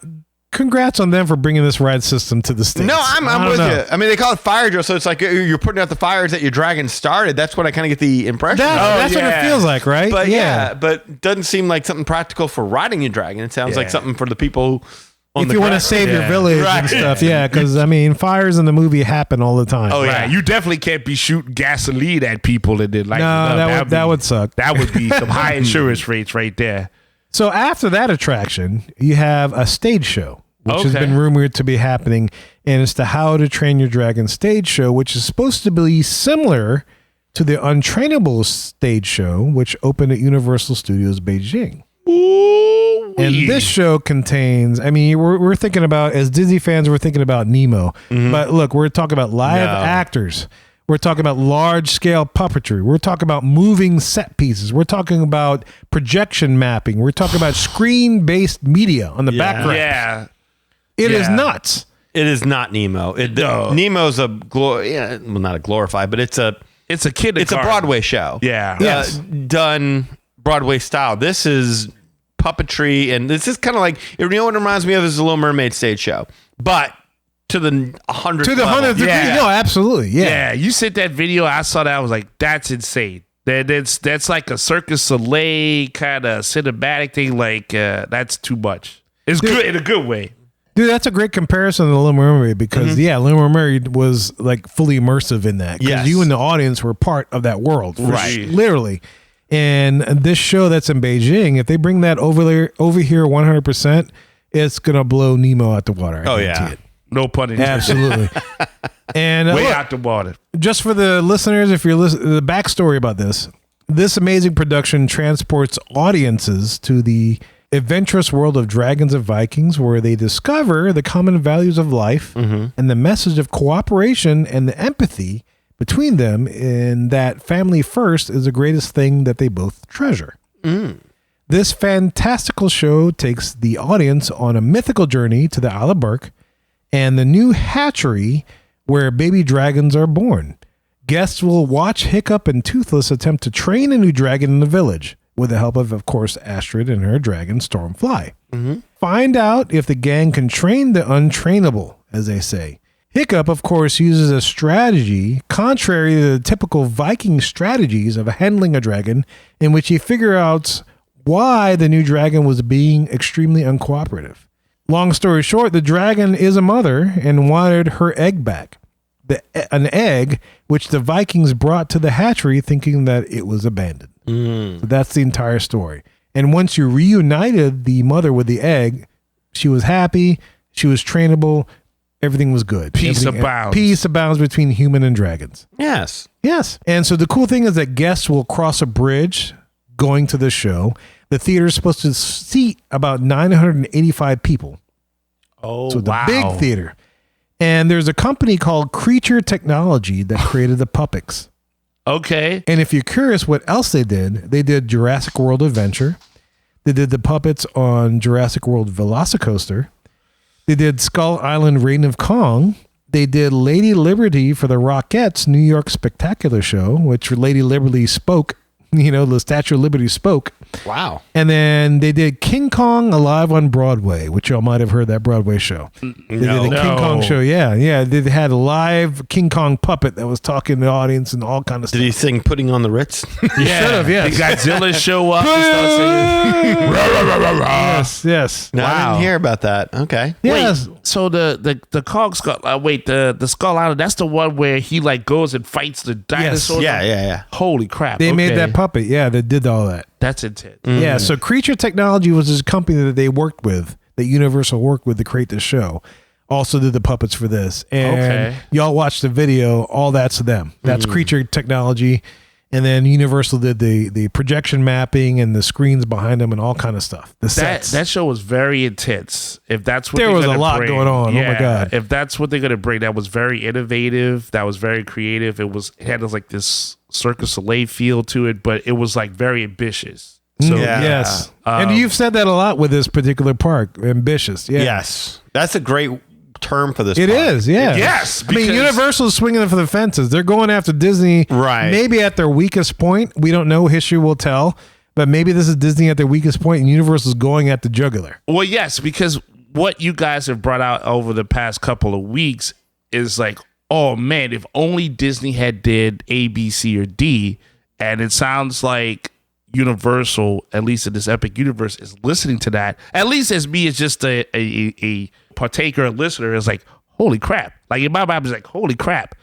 Congrats on them for bringing this ride system to the States. No, I I'm don't with know. you. I mean, they call it fire drill, so it's like you're putting out the fires that your dragon started. That's what I kind of get the impression. That's what it feels like, right? But yeah, but doesn't seem like something practical for riding your dragon. It sounds like Yeah. something for the people on If the you want to ground. save your Yeah. village Right. and stuff, yeah, because I mean, fires in the movie happen all the time. Oh, yeah. Right. You definitely can't be shooting gasoline at people and then lighting No, it up. that would suck. That would be some high insurance rates right there. So after that attraction, you have a stage show, which has Okay. been rumored to be happening, and it's the How to Train Your Dragon stage show, which is supposed to be similar to the Untrainable stage show, which opened at Universal Studios Beijing. And this show contains, I mean, we're thinking about, as Disney fans, we're thinking about Nemo. But look, we're talking about live No. actors. We're talking about large scale puppetry. We're talking about moving set pieces. We're talking about projection mapping. We're talking about screen based media on the background. Yeah. It is Yeah. nuts. It is not Nemo. No. Nemo's well, not a glorified, but it's a It's a Broadway show. Yeah. Yes. Done Broadway style. This is puppetry, and this is kind of like, you know what it reminds me of is the Little Mermaid stage show, but to the 100th To the 100th degree. Yeah. No, absolutely. Yeah. Yeah. You sent that video. I saw that. I was like, that's insane. That's like a Circus Soleil kind of cinematic thing. Like, that's too much. It's good in a good way. Dude, that's a great comparison to Little Mermaid because, yeah, Little Mermaid was like fully immersive in that. Because Yes. you and the audience were part of that world. Right. Literally. And this show that's in Beijing, if they bring that over here 100%, it's going to blow Nemo out the water. I Oh, guarantee yeah. it. No pun intended. Absolutely. And Way look, out the water. just for the listeners, if you're listening, the backstory about this amazing production transports audiences to the adventurous world of dragons and Vikings, where they discover the common values of life and the message of cooperation and the empathy between them, and that family first is the greatest thing that they both treasure. This fantastical show takes the audience on a mythical journey to the Isle of Berk and the new hatchery where baby dragons are born. Guests will watch Hiccup and Toothless attempt to train a new dragon in the village, with the help of course, Astrid and her dragon, Stormfly. Find out if the gang can train the untrainable, as they say. Hiccup, of course, uses a strategy contrary to the typical Viking strategies of handling a dragon, in which he figures out why the new dragon was being extremely uncooperative. Long story short, the dragon is a mother and wanted her egg back. An egg which the Vikings brought to the hatchery thinking that it was abandoned. So that's the entire story. And once you reunited the mother with the egg, she was happy, she was trainable, everything was good. Peace Everything- abounds. Peace abounds between human and dragons. Yes. Yes. And so the cool thing is that guests will cross a bridge going to the show. The theater is supposed to seat about 985 people. Oh, So the wow. big theater. And there's a company called Creature Technology that created the puppets. Okay. And if you're curious what else they did Jurassic World Adventure. They did the puppets on Jurassic World Velocicoaster. They did Skull Island Reign of Kong. They did Lady Liberty for the Rockettes New York Spectacular Show, which Lady Liberty spoke the Statue of Liberty spoke. Wow. And then they did King Kong Alive on Broadway, which y'all might have heard that Broadway show. They did a King Kong show. Yeah. They had a live King Kong puppet that was talking to the audience and all kind of stuff. Did he sing "Putting on the Ritz"? He should have, yes. The Godzilla show up and start singing. Yes. No, I didn't hear about that. Okay. Yes. Wait, so the Kong skull, the Skull Island, that's the one where he like goes and fights the dinosaurs? Yeah. Holy crap. They made Okay. that puppet. Yeah, they did all that. That's intense. Yeah, so Creature Technology was this company that they worked with, that Universal worked with to create this show. Also did the puppets for this. And y'all watched the video, all that's them. That's Creature Technology. And then Universal did the projection mapping and the screens behind them and all kind of stuff. The sets. That show was very intense. If that's what There they're was a gonna lot bring, going on. Oh my God. If that's what they're gonna bring, that was very innovative. That was very creative. It had like this Cirque du Soleil feel to it, but it was like very ambitious. So Yes. And you've said that a lot with this particular park. Ambitious. Yeah. Yes. That's a great term for this. It park. is, yeah. Yes, I mean, because- Universal's swinging for the fences. They're going after Disney, Right. maybe at their weakest point. We don't know. History will tell. But maybe this is Disney at their weakest point, and Universal's going at the jugular. Well, yes, because what you guys have brought out over the past couple of weeks is like, oh man, if only Disney had did A, B, C, or D, and it sounds like Universal, at least in this epic universe, is listening to that. At least as me, as just a partaker, a listener, is like, holy crap! Like in my mind, it's like, holy crap!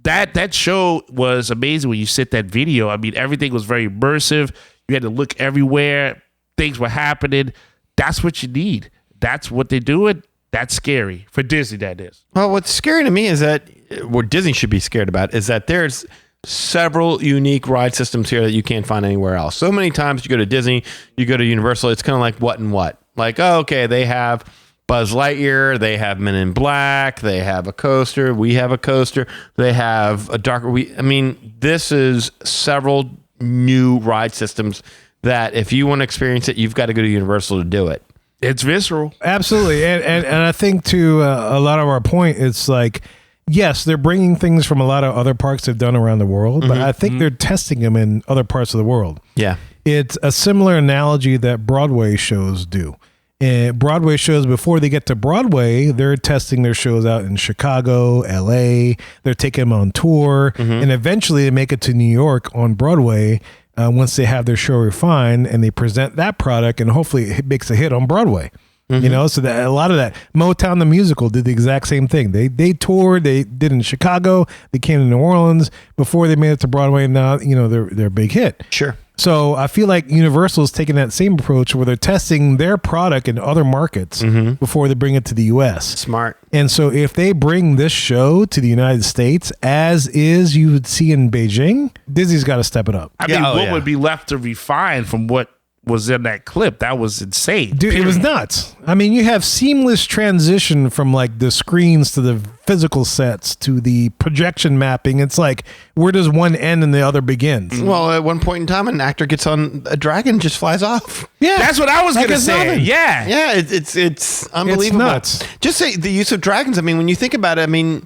That show was amazing when you sit that video. I mean, everything was very immersive. You had to look everywhere. Things were happening. That's what you need. That's what they're doing. That's scary for Disney. That is. Well, what's scary to me is that what Disney should be scared about is that there's several unique ride systems here that you can't find anywhere else. So many times you go to Disney, you go to Universal, it's kind of like what and what. Like, oh, okay, they have Buzz Lightyear, they have Men in Black, they have a coaster, we have a coaster, they have a darker. I mean, this is several new ride systems that if you want to experience it, you've got to go to Universal to do it. It's visceral. Absolutely. And I think to a lot of our point, it's like, yes, they're bringing things from a lot of other parks they've done around the world, but I think they're testing them in other parts of the world. Yeah. It's a similar analogy that Broadway shows do. And Broadway shows, before they get to Broadway, they're testing their shows out in Chicago, LA. They're taking them on tour. And eventually they make it to New York on Broadway once they have their show refined, and they present that product, and hopefully it makes a hit on Broadway. So that a lot of that Motown the musical did the exact same thing. They toured, they did in Chicago, they came to New Orleans before they made it to Broadway, and now they're a big hit. Sure. So I feel like Universal is taking that same approach where they're testing their product in other markets before they bring it to the US. Smart. And so if they bring this show to the United States as is you would see in Beijing, Disney's got to step it up. I mean, what would be left to refine from what was in that clip? That was insane. Dude, it was nuts. I mean, you have seamless transition from like the screens to the physical sets to the projection mapping. It's like, where does one end and the other begins? Well, at one point in time, an actor gets on a dragon and just flies off. Yeah, That's what I was Like going to it's say. nothing. Yeah. Yeah, it's unbelievable. nuts. Just say the use of dragons. I mean, when you think about it, I mean,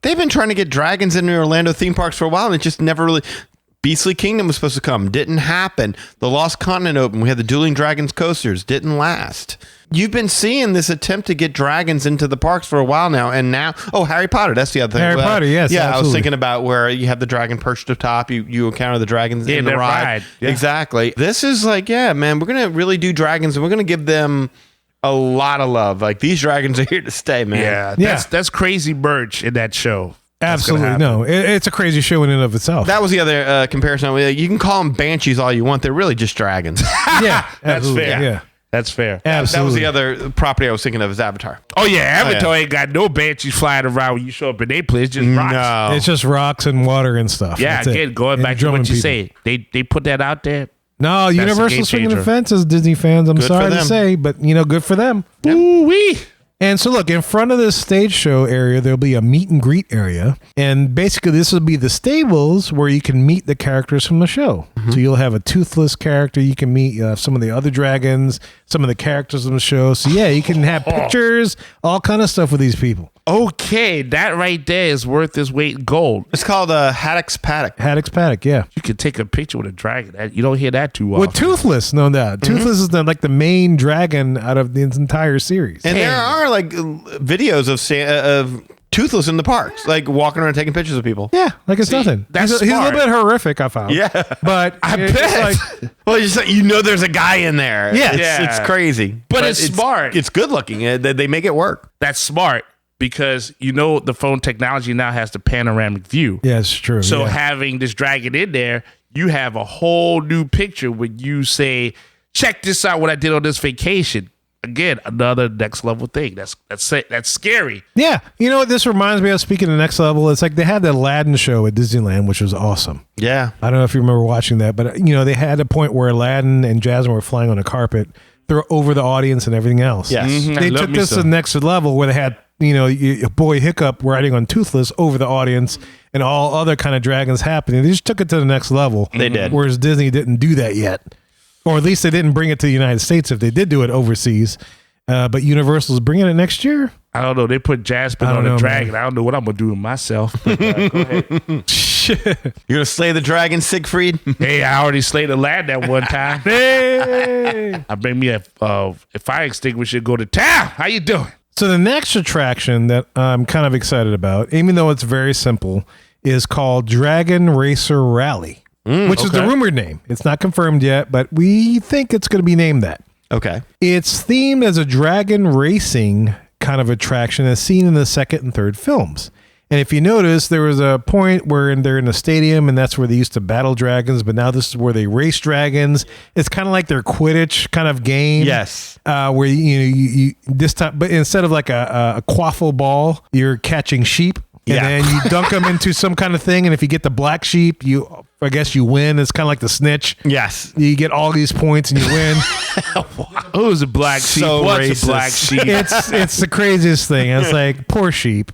they've been trying to get dragons into Orlando theme parks for a while, and it just never really. Beastly Kingdom was supposed to come. Didn't happen. The Lost Continent opened. We had the Dueling Dragons coasters. Didn't last. You've been seeing this attempt to get dragons into the parks for a while now. And now, Harry Potter. That's the other thing. Harry Potter, yes, Yeah, I was absolutely. thinking about where you have the dragon perched atop. You encounter the dragons in the that ride. ride. Yeah. Exactly. This is like, yeah, man, we're going to really do dragons, and we're going to give them a lot of love. Like, these dragons are here to stay, man. Yeah. That's crazy merch in that show. That's gonna Absolutely. happen. No, it's a crazy show in and of itself. That was the other comparison. You can call them banshees all you want. They're really just dragons. yeah, That's absolutely. fair. Yeah. That's fair. That was Absolutely. the other property I was thinking of, is Avatar. Oh yeah, Avatar yeah. ain't got no banshees flying around when you show up in their place. Just rocks. No. It's just rocks and water and stuff. Yeah, That's it. again, going And back to drumming what you people. say, they put that out there. No, a game Universal swinging the changer. fences, Disney fans. I'm Good sorry for to them. say, but good for them. Ooh wee. And so look, in front of this stage show area, there'll be a meet and greet area. And basically this will be the stables where you can meet the characters from the show. So you'll have a toothless character. You can meet some of the other dragons, some of the characters on the show. So yeah, you can have pictures, all kind of stuff with these people. Okay, that right there is worth its weight in gold. It's called Haddock's Paddock. Haddock's Paddock, yeah. You can take a picture with a dragon. You don't hear that too often. With Toothless, no doubt. Toothless is the main dragon out of the entire series. And there are like videos of Toothless in the parks, like walking around taking pictures of people. Yeah, like it's nothing. that's He's a smart. little bit horrific, I found. Yeah. But I it's bet. like- Well, there's a guy in there. Yeah. It's crazy. But it's smart. It's good looking. They make it work. That's smart because the phone technology now has the panoramic view. yeah, it's true. So yeah. having this dragon in there, you have a whole new picture when you say, check this out, what I did on this vacation. Again, another next level thing. That's scary. Yeah. You know what this reminds me of, speaking of next level? It's like they had the Aladdin show at Disneyland, which was awesome. Yeah. I don't know if you remember watching that, but they had a point where Aladdin and Jasmine were flying on a carpet. They're over the audience and everything else. Yes. Mhm. I They love took me this to some. the next level where they had, Boy Hiccup riding on Toothless over the audience and all other kind of dragons happening. They just took it to the next level. They did. Whereas Disney didn't do that yet. Or at least they didn't bring it to the United States if they did do it overseas. But Universal's bringing it next year. I don't know. They put Jasmine I don't on a know, dragon. man. I don't know what I'm going to do with myself. But, go ahead. You're going to slay the dragon, Siegfried? Hey, I already slayed a lad that one time. Hey! I bring me a fire extinguisher, go to town. How you doing? So the next attraction that I'm kind of excited about, even though it's very simple, is called Dragon Racer Rally, which is the rumored name. It's not confirmed yet, but we think it's going to be named that. Okay. It's themed as a dragon racing kind of attraction as seen in the second and third films. And if you notice, there was a point where they're in a stadium and that's where they used to battle dragons, but now this is where they race dragons. It's kind of like their Quidditch kind of game. Yes. Where you this time, but instead of like a quaffle ball, you're catching sheep. And Yeah. then you dunk them into some kind of thing. And if you get the black sheep, I guess you win. It's kind of like the snitch. Yes. You get all these points and you win. Who's a black sheep? So What's racist. a black sheep? It's the craziest thing. It's like, poor sheep.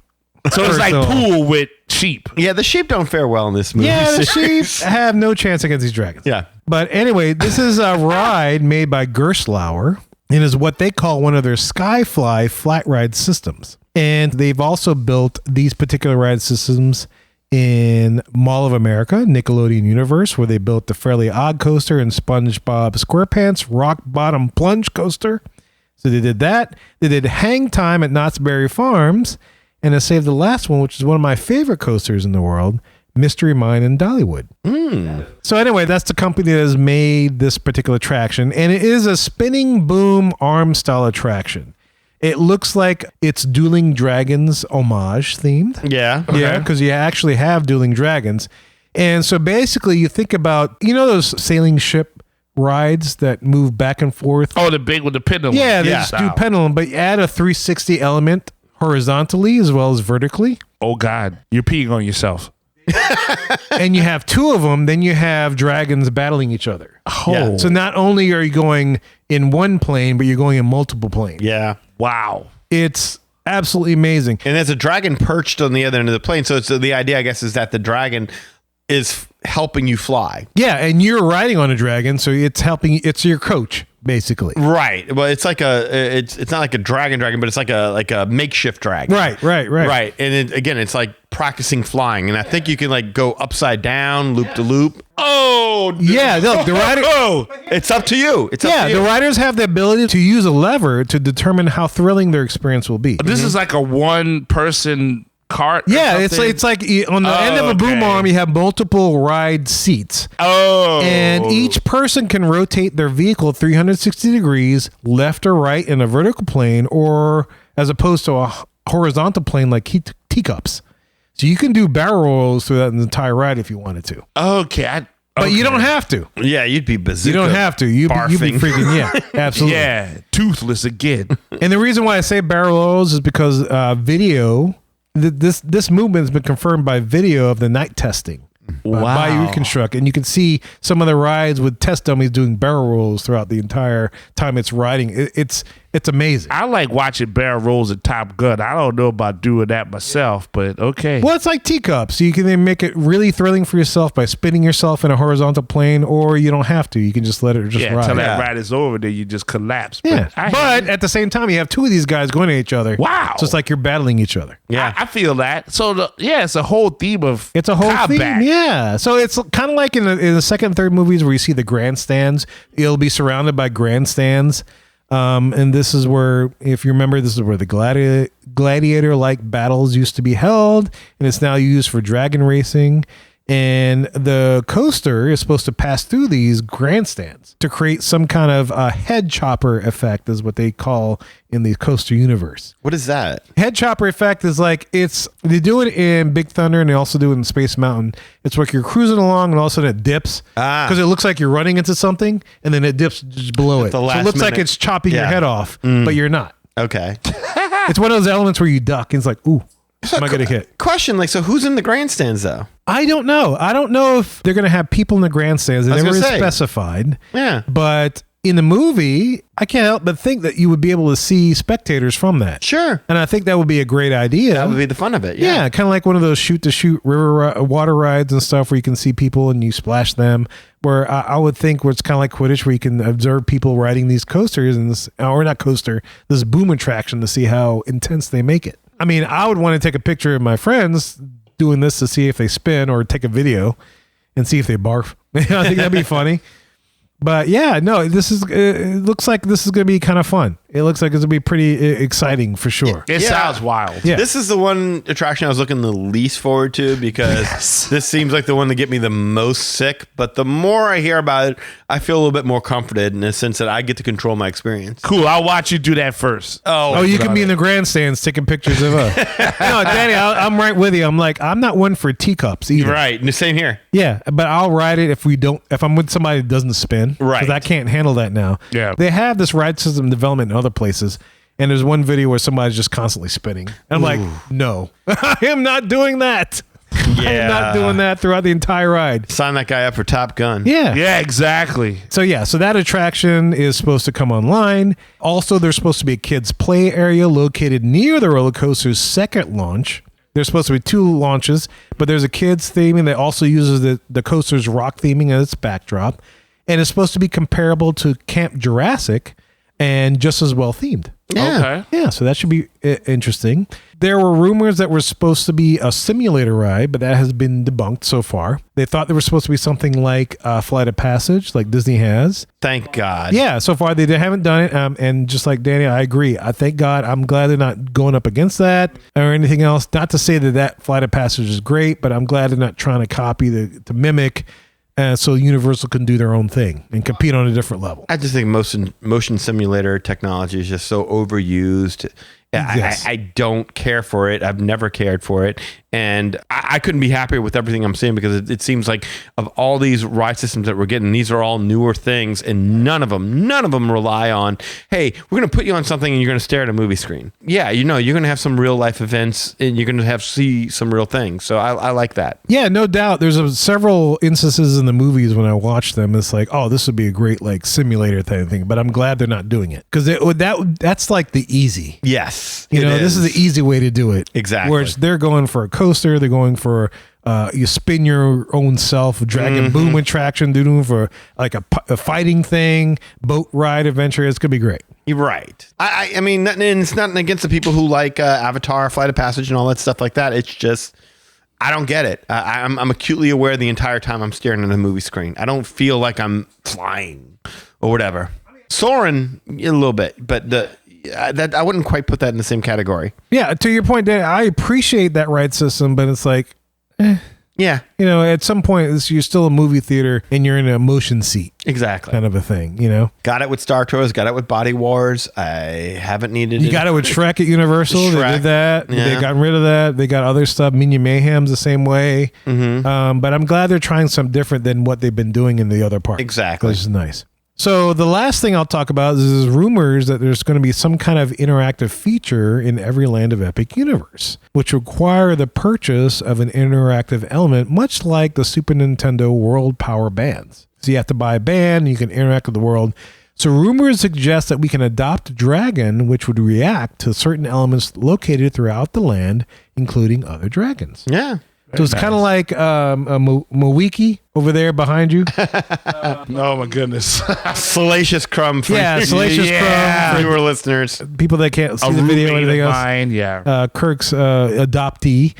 So it's like pool with sheep. Yeah, the sheep don't fare well in this movie. Yeah, the series. sheep have no chance against these dragons. Yeah. But anyway, this is a ride made by Gerstlauer and is what they call one of their Skyfly flat ride systems. And they've also built these particular ride systems in Mall of America, Nickelodeon Universe, where they built the Fairly Odd Coaster and SpongeBob SquarePants Rock Bottom Plunge Coaster. So they did that. They did Hang Time at Knott's Berry Farms. And to save the last one, which is one of my favorite coasters in the world, Mystery Mine in Dollywood. So anyway, that's the company that has made this particular attraction. And it is a spinning boom arm style attraction. It looks like it's Dueling Dragons homage themed. Yeah. Yeah, because you actually have Dueling Dragons. And so basically you think about, those sailing ship rides that move back and forth? Oh, the big with the pendulum. Yeah, they just do pendulum, but you add a 360 element horizontally as well as vertically. Oh, God. You're peeing on yourself. And you have two of them, then you have dragons battling each other. Oh. Yeah. So not only are you going in one plane, but you're going in multiple planes. Yeah. Wow. It's absolutely amazing. And there's a dragon perched on the other end of the plane. So it's the idea, I guess, is that the dragon is helping you fly. Yeah, and you're riding on a dragon, so it's it's your coach, basically. Right. Well, it's like it's not like a dragon, but it's like a makeshift dragon. Right. Right. And it's like practicing flying. And I think you can like go upside down, loop to loop. Oh, Yeah, look, the rider. Oh, it's up to you. It's up Yeah, to you. the riders have the ability to use a lever to determine how thrilling their experience will be. This is like a one-person cart? or Yeah, it's something? like on the end of a boom okay. arm, you have multiple ride seats. Oh. And each person can rotate their vehicle 360 degrees left or right in a vertical plane, or as opposed to a horizontal plane like teacups. So you can do barrel rolls through that entire ride if you wanted to. Okay. But you don't have to. Yeah, you'd be bazooka. You don't have to. You'd be barfing. freaking, yeah, absolutely. Yeah. Toothless again. And the reason why I say barrel rolls is because video, this movement has been confirmed by video of the night testing. By Reconstruct, and you can see some of the rides with test dummies doing barrel rolls throughout the entire time it's riding. It's It's amazing. I like watching barrel rolls in Top Gun. I don't know about doing that myself, but okay. Well, it's like teacups. You can then make it really thrilling for yourself by spinning yourself in a horizontal plane, or you don't have to. You can just let it just Yeah, ride. until that ride is over, then you just collapse. Yeah, I but at the same time, you have two of these guys going at each other. Wow. So it's like you're battling each other. Yeah. I feel that. So it's a whole theme of It's a whole combat. theme, yeah. So it's kind of like in the second and third movies where you see the grandstands. It'll be surrounded by grandstands, and this is where, if you remember, this is where the gladiator-like battles used to be held, and it's now used for dragon racing. And the coaster is supposed to pass through these grandstands to create some kind of head chopper effect, is what they call in the coaster universe. What is that? Head chopper effect is like, they do it in Big Thunder and they also do it in Space Mountain. It's like you're cruising along and all of a sudden it dips because it looks like you're running into something and then it dips just below it. the So it last looks like minute. it's chopping your Yeah. head off, but you're not. Okay. It's one of those elements where you duck and it's like, ooh, am I going to hit? Question, like, so who's in the grandstands though? I don't know. I don't know if they're going to have people in the grandstands. It was never gonna is say. specified. Yeah. But in the movie, I can't help but think that you would be able to see spectators from that. Sure. And I think that would be a great idea. That would be the fun of it. Yeah, Yeah. kind of like one of those shoot-to-shoot water rides and stuff where you can see people and you splash them. Where I would think where it's kind of like Quidditch, where you can observe people riding these coasters and this boom attraction to see how intense they make it. I mean, I would want to take a picture of my friends doing this to see if they spin, or take a video and see if they barf. I think that'd be funny. But yeah, no, it looks like this is going to be kind of fun. It looks like it's going to be pretty exciting for sure. It Yeah. sounds wild. Yeah. This is the one attraction I was looking the least forward to because this seems like the one to get me the most sick. But the more I hear about it, I feel a little bit more comforted in the sense that I get to control my experience. Cool. I'll watch you do that first. Oh, you can be in the grandstands taking pictures of us. No, Danny, I'm right with you. I'm like, I'm not one for teacups either. Right. And the same here. Yeah, but I'll ride it if I'm with somebody that doesn't spin. Right. Because I can't handle that now. Yeah. They have this ride system development in other places. And there's one video where somebody's just constantly spinning. And I'm like, no, I am not doing that. I am not doing that throughout the entire ride. Sign that guy up for Top Gun. Yeah. Yeah, exactly. So that attraction is supposed to come online. Also, there's supposed to be a kids' play area located near the roller coaster's second launch. There's supposed to be 2 launches, but there's a kids' theming that also uses the coaster's rock theming as its backdrop. And it's supposed to be comparable to Camp Jurassic and just as well themed. Yeah. Okay. Yeah, so that should be interesting. There were rumors that were supposed to be a simulator ride, but that has been debunked so far. They thought there was supposed to be something like a Flight of Passage, like Disney has. Thank God. Yeah, so far they haven't done it. And just like Danny, I agree. I thank God. I'm glad they're not going up against that or anything else. Not to say that Flight of Passage is great, but I'm glad they're not trying to copy to mimic. So Universal can do their own thing and compete on a different level. I just think motion simulator technology is just so overused. Yes. I don't care for it. I've never cared for it. And I couldn't be happier with everything I'm seeing because it seems like of all these ride systems that we're getting, these are all newer things and none of them rely on, hey, we're going to put you on something and you're going to stare at a movie screen. Yeah, you're going to have some real life events and you're going to see some real things. So I like that. Yeah, no doubt. There's several instances in the movies when I watch them. It's like, oh, this would be a great like simulator thing. But I'm glad they're not doing it because that's like the easy. Yes. This is the easy way to do it. Exactly. Where they're going for a coaster, they're going for you spin your own self, dragon boom attraction, they're doing for like a fighting thing, boat ride adventure. It's gonna be great. You're right. I mean, and it's nothing against the people who like Avatar, Flight of Passage, and all that stuff like that. It's just, I don't get it. I'm acutely aware the entire time I'm staring at a movie screen. I don't feel like I'm flying or whatever. Soaring a little bit, but that I wouldn't quite put that in the same category. Yeah, to your point, Dan, I appreciate that ride system, but it's like, Yeah, at some point, you're still a movie theater and you're in a motion seat exactly. kind of a thing, Got it with Star Tours, got it with Body Wars. I haven't needed You got it with Shrek at Universal. They Shrek, did that. yeah. They got rid of that. They got other stuff. Minion Mayhem's the same way. But I'm glad they're trying something different than what they've been doing in the other parts. Exactly. Which is nice. So the last thing I'll talk about is rumors that there's going to be some kind of interactive feature in every land of Epic Universe, which require the purchase of an interactive element, much like the Super Nintendo World Power Bands. So you have to buy a band, and you can interact with the world. So rumors suggest that we can adopt a dragon which would react to certain elements located throughout the land, including other dragons. Yeah. So it's kind of like a Mowiki over there behind you. Oh my goodness. Salacious Crumb for Salacious Crumb for newer listeners. People that can't see the video or anything else. Mine, yeah. Kirk's adoptee.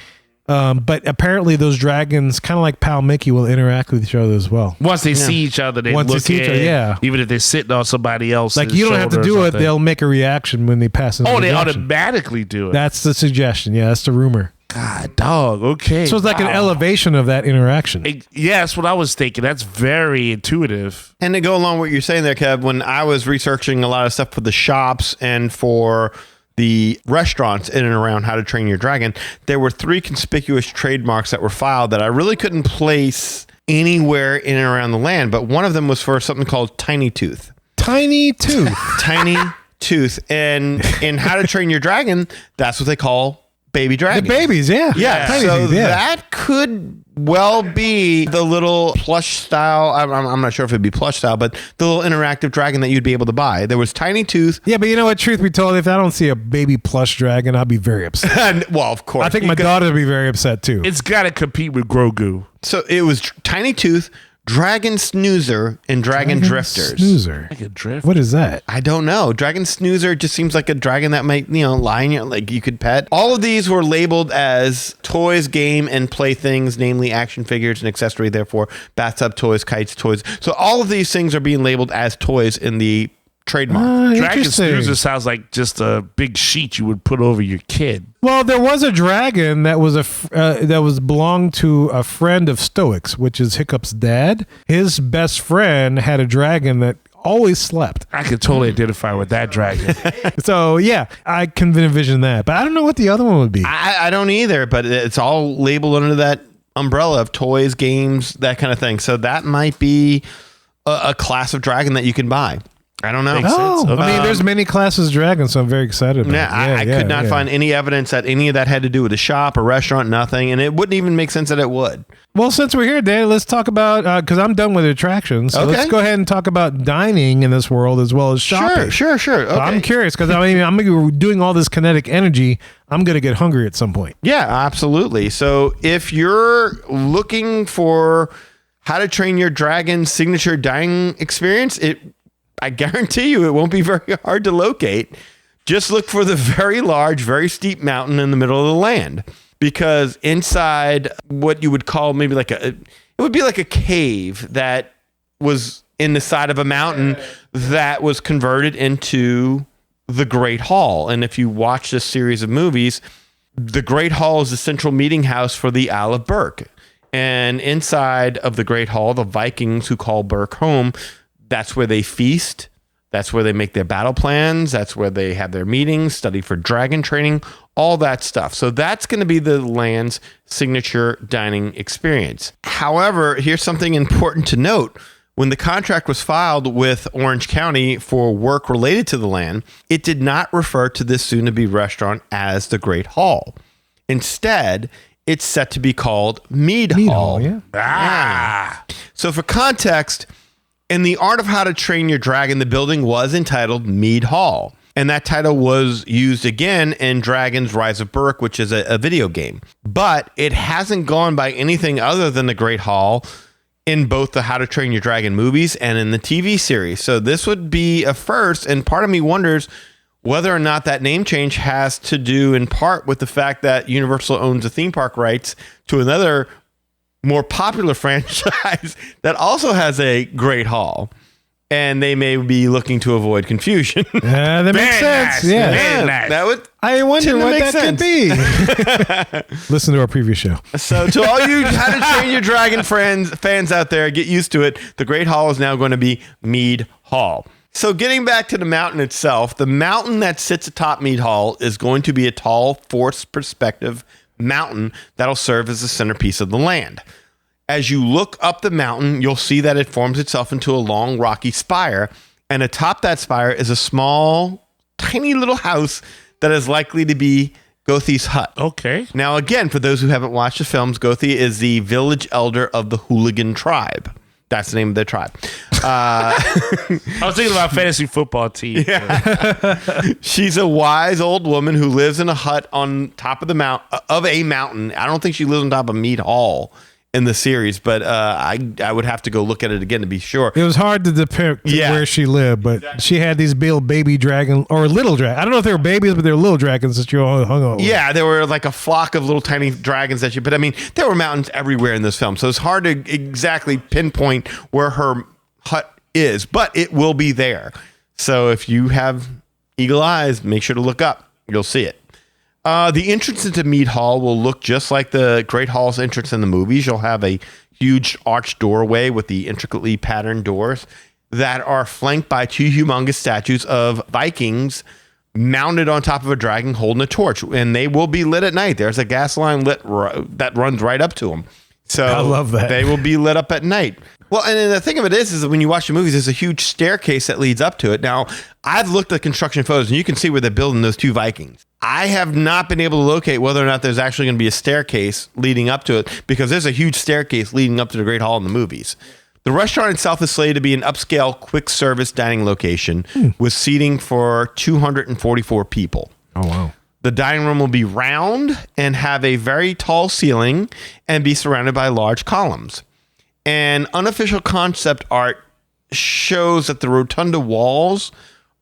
But apparently those dragons, kind of like Pal Mickey, will interact with each other as well. Once they see each other, they Once they look see each other, in, yeah. even if they're sitting on somebody else. Like, you don't have to do it. They'll make a reaction when they pass in. Oh, they direction. automatically do it. That's the suggestion. Yeah, that's the rumor. God, dog. Okay. So it's like an Wow. elevation of that interaction. Yeah, that's what I was thinking. That's very intuitive. And to go along with what you're saying there, Kev, when I was researching a lot of stuff for the shops and for the restaurants in and around How to Train Your Dragon, there were 3 conspicuous trademarks that were filed that I really couldn't place anywhere in and around the land. But one of them was for something called Tiny Tooth. Tiny Tooth. Tiny Tooth. And in How to Train Your Dragon, that's what they call baby The dragons. babies, yeah. Yeah, Tiny so Tooth, yeah. that could well be the little plush style. I'm not sure if it'd be plush style, but the little interactive dragon that you'd be able to buy. There was Tiny Tooth. Yeah, but you know what? Truth be told, if I don't see a baby plush dragon, I'll be very upset. And, well, of course. I think my daughter would be very upset too. It's got to compete with Grogu. So it was Tiny Tooth, Dragon Snoozer, and Dragon Drifters. Snoozer. Like a drift. What is that? I don't know. Dragon Snoozer just seems like a dragon that might, lie in your, like you could pet. All of these were labeled as toys, game, and playthings, namely action figures and accessory, therefore bathtub toys, kites, toys. So all of these things are being labeled as toys in the trademark. Dragon Interesting. Snoozer sounds like just a big sheet you would put over your kid. Well, there was a dragon that was belonged to a friend of Stoics, which is Hiccup's dad. His best friend had a dragon that always slept. I could totally identify with that dragon. So yeah, I can envision that, but I don't know what the other one would be. I don't either, but it's all labeled under that umbrella of toys, games, that kind of thing. So that might be a class of dragon that you can buy. I don't know. Makes sense. Oh, I mean, there's many classes of dragons, so I'm very excited about Yeah, it. I could not find any evidence that any of that had to do with a shop, a restaurant, nothing. And it wouldn't even make sense that it would. Well, since we're here, Dan, let's talk about, because I'm done with attractions, so let's go ahead and talk about dining in this world as well as shopping. Sure. Okay. So I'm curious, because I'm going to be doing all this kinetic energy. I'm going to get hungry at some point. Yeah, absolutely. So if you're looking for How to Train Your Dragon signature dining experience, I guarantee you it won't be very hard to locate. Just look for the very large, very steep mountain in the middle of the land, because inside what you would call maybe it would be like a cave that was in the side of a mountain that was converted into the Great Hall. And if you watch this series of movies, the Great Hall is the central meeting house for the Isle of Berk. And inside of the Great Hall, the Vikings who call Berk home, that's where they feast. That's where they make their battle plans. That's where they have their meetings, study for dragon training, all that stuff. So that's going to be the land's signature dining experience. However, here's something important to note. When the contract was filed with Orange County for work related to the land, it did not refer to this soon-to-be restaurant as the Great Hall. Instead, it's set to be called Mead Hall. Yeah. So for context, in The Art of How to Train Your Dragon, the building was entitled Mead Hall. And that title was used again in Dragon's Rise of Berk, which is a video game. But it hasn't gone by anything other than the Great Hall in both the How to Train Your Dragon movies and in the TV series. So this would be a first. And part of me wonders whether or not that name change has to do in part with the fact that Universal owns the theme park rights to another more popular franchise that also has a Great Hall, and they may be looking to avoid confusion. That makes sense. Nice. Yeah. Very nice. That would. I wonder Tend to what make that could be. Listen to our previous show. So to all you How to Train Your Dragon fans out there, get used to it. The Great Hall is now going to be Mead Hall. So getting back to the mountain itself, the mountain that sits atop Mead Hall is going to be a tall, forced perspective mountain that'll serve as the centerpiece of the land. As you look up the mountain, you'll see that it forms itself into a long, rocky spire. And atop that spire is a small, tiny little house that is likely to be Gothi's hut. Okay. Now, again, for those who haven't watched the films, Gothi is the village elder of the Hooligan tribe. That's the name of their tribe. I was thinking about fantasy football team. She's a wise old woman who lives in a hut on top of a mountain. I don't think she lives on top of Mead Hall in the series, but I would have to go look at it again to be sure. It was hard to depict where she lived, but she had these baby dragon or little dragon. I don't know if they were babies, but they were little dragons that you all hung over. Yeah, there were like a flock of little tiny dragons but I mean, there were mountains everywhere in this film, so it's hard to exactly pinpoint where her hut is, but it will be there. So if you have eagle eyes, make sure to look up. You'll see it. The entrance into Mead Hall will look just like the Great Hall's entrance in the movies. You'll have a huge arched doorway with the intricately patterned doors that are flanked by two humongous statues of Vikings mounted on top of a dragon holding a torch, and they will be lit at night. There's a gas line lit that runs right up to them. So I love that. They will be lit up at night. Well, and the thing of it is that when you watch the movies, there's a huge staircase that leads up to it. Now, I've looked at construction photos, and you can see where they're building those two Vikings. I have not been able to locate whether or not there's actually going to be a staircase leading up to it, because there's a huge staircase leading up to the Great Hall in the movies. The restaurant itself is slated to be an upscale quick service dining location with seating for 244 people. Oh, wow. The dining room will be round and have a very tall ceiling and be surrounded by large columns. And unofficial concept art shows that the rotunda walls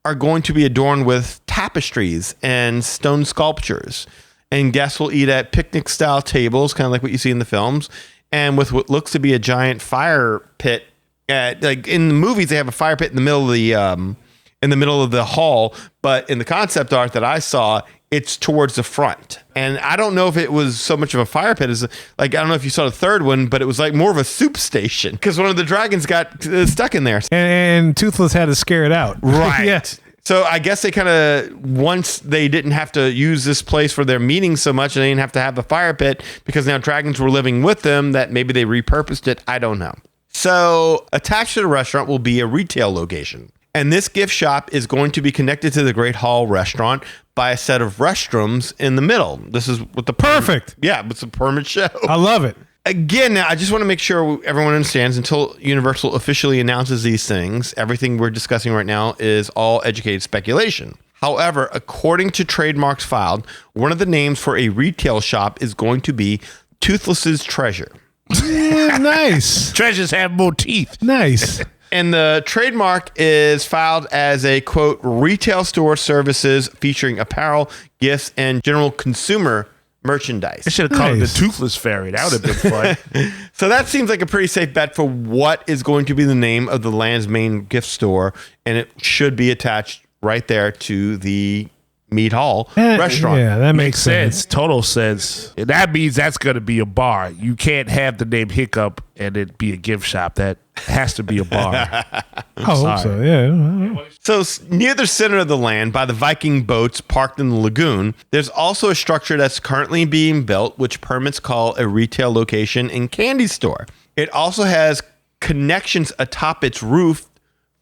are going to be adorned with tapestries and stone sculptures. And guests will eat at picnic-style tables, kind of like what you see in the films, and with what looks to be a giant fire pit. Like in the movies, they have a fire pit in the middle of the hall, but in the concept art that I saw, it's towards the front. And I don't know if it was so much of a fire pit as like, I don't know if you saw the third one, but it was like more of a soup station because one of the dragons got stuck in there. And Toothless had to scare it out. Right. Yes. So I guess they kind of, once they didn't have to use this place for their meetings so much, and they didn't have to have the fire pit because now dragons were living with them, that maybe they repurposed it. I don't know. So attached to the restaurant will be a retail location. And this gift shop is going to be connected to the Great Hall restaurant by a set of restrooms in the middle. This is what the Perfect. Yeah, it's a permit show. I love it. Again, now I just want to make sure everyone understands, until Universal officially announces these things, everything we're discussing right now is all educated speculation. However, according to trademarks filed, one of the names for a retail shop is going to be Toothless's Treasure. Nice. Treasures have more teeth. Nice. And the trademark is filed as a, quote, retail store services featuring apparel, gifts, and general consumer merchandise. I should have called it the Toothless Fairy. That would have been fun. So that seems like a pretty safe bet for what is going to be the name of the land's main gift store. And it should be attached right there to the Mead Hall restaurant. Yeah, that makes sense. Total sense. And that means that's going to be a bar. You can't have the name Hiccup and it be a gift shop. That has to be a bar. I hope so, yeah. So near the center of the land, by the Viking boats parked in the lagoon, there's also a structure that's currently being built, which permits call a retail location and candy store. It also has connections atop its roof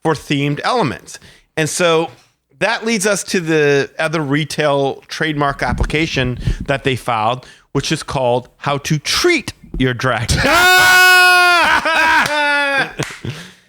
for themed elements. And so that leads us to the other retail trademark application that they filed, which is called How to Treat Your Dragon.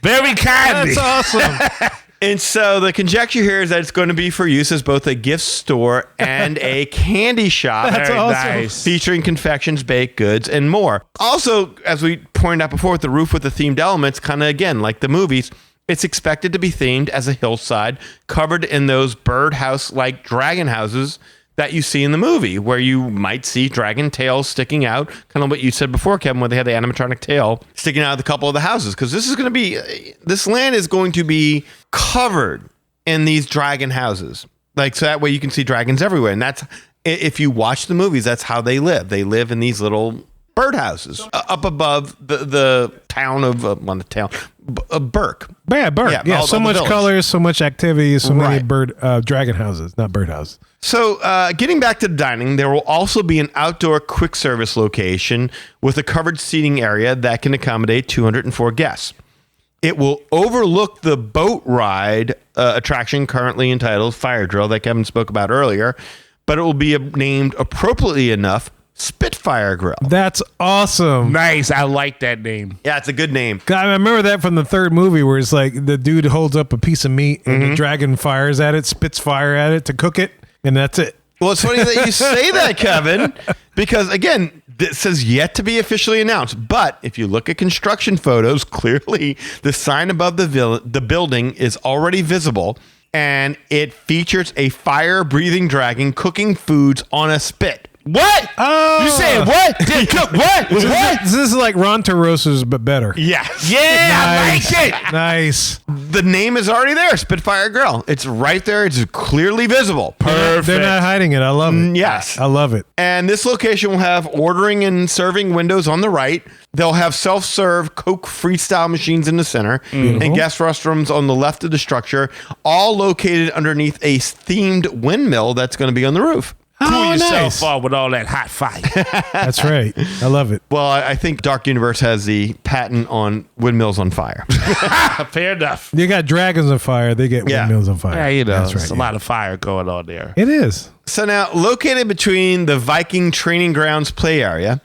Very kindly. That's awesome. And so the conjecture here is that it's going to be for use as both a gift store and a candy shop. That's Very awesome. nice. Featuring confections, baked goods, and more. Also, as we pointed out before, with the roof with the themed elements, kind of again, like the movies, it's expected to be themed as a hillside covered in those birdhouse-like dragon houses that you see in the movie, where you might see dragon tails sticking out, kind of what you said before, Kevin, where they had the animatronic tail sticking out of a couple of the houses. Because this land is going to be covered in these dragon houses. Like, so that way you can see dragons everywhere. And that's, if you watch the movies, that's how they live. They live in these little birdhouses up above the town of, Berk. Yeah, Berk. Yeah, so much colors, so much activity, so many dragon houses, not birdhouse. So getting back to the dining, there will also be an outdoor quick service location with a covered seating area that can accommodate 204 guests. It will overlook the boat ride attraction currently entitled Fire Drill that Kevin spoke about earlier, but it will be named appropriately enough Spitfire. Spitfire Grill. That's awesome. Nice. I like that name. Yeah, it's a good name. God, I remember that from the third movie where it's like the dude holds up a piece of meat and the dragon fires at it, spits fire at it to cook it, and that's it. Well, it's funny that you say that, Kevin, because again, this says yet to be officially announced. But if you look at construction photos, clearly the sign above the building is already visible, and it features a fire-breathing dragon cooking foods on a spit. What? Oh. You said what? Did cook what? What? This is like Ron Teros's, but better. Yes. Yeah, Nice. I like it. Nice. The name is already there, Spitfire Grill. It's right there. It's clearly visible. Perfect. They're not hiding it. I love it. Yes. I love it. And this location will have ordering and serving windows on the right. They'll have self-serve Coke freestyle machines in the center and guest restrooms on the left of the structure, all located underneath a themed windmill that's going to be on the roof. Cool yourself nice. off with all that hot fire. That's right. I love it. Well, I think Dark Universe has the patent on windmills on fire. Fair enough. You got dragons on fire. They get Yeah. windmills on fire. Yeah, you know, That's right. there's a lot of fire going on there. It is. So now, located between the Viking Training Grounds play area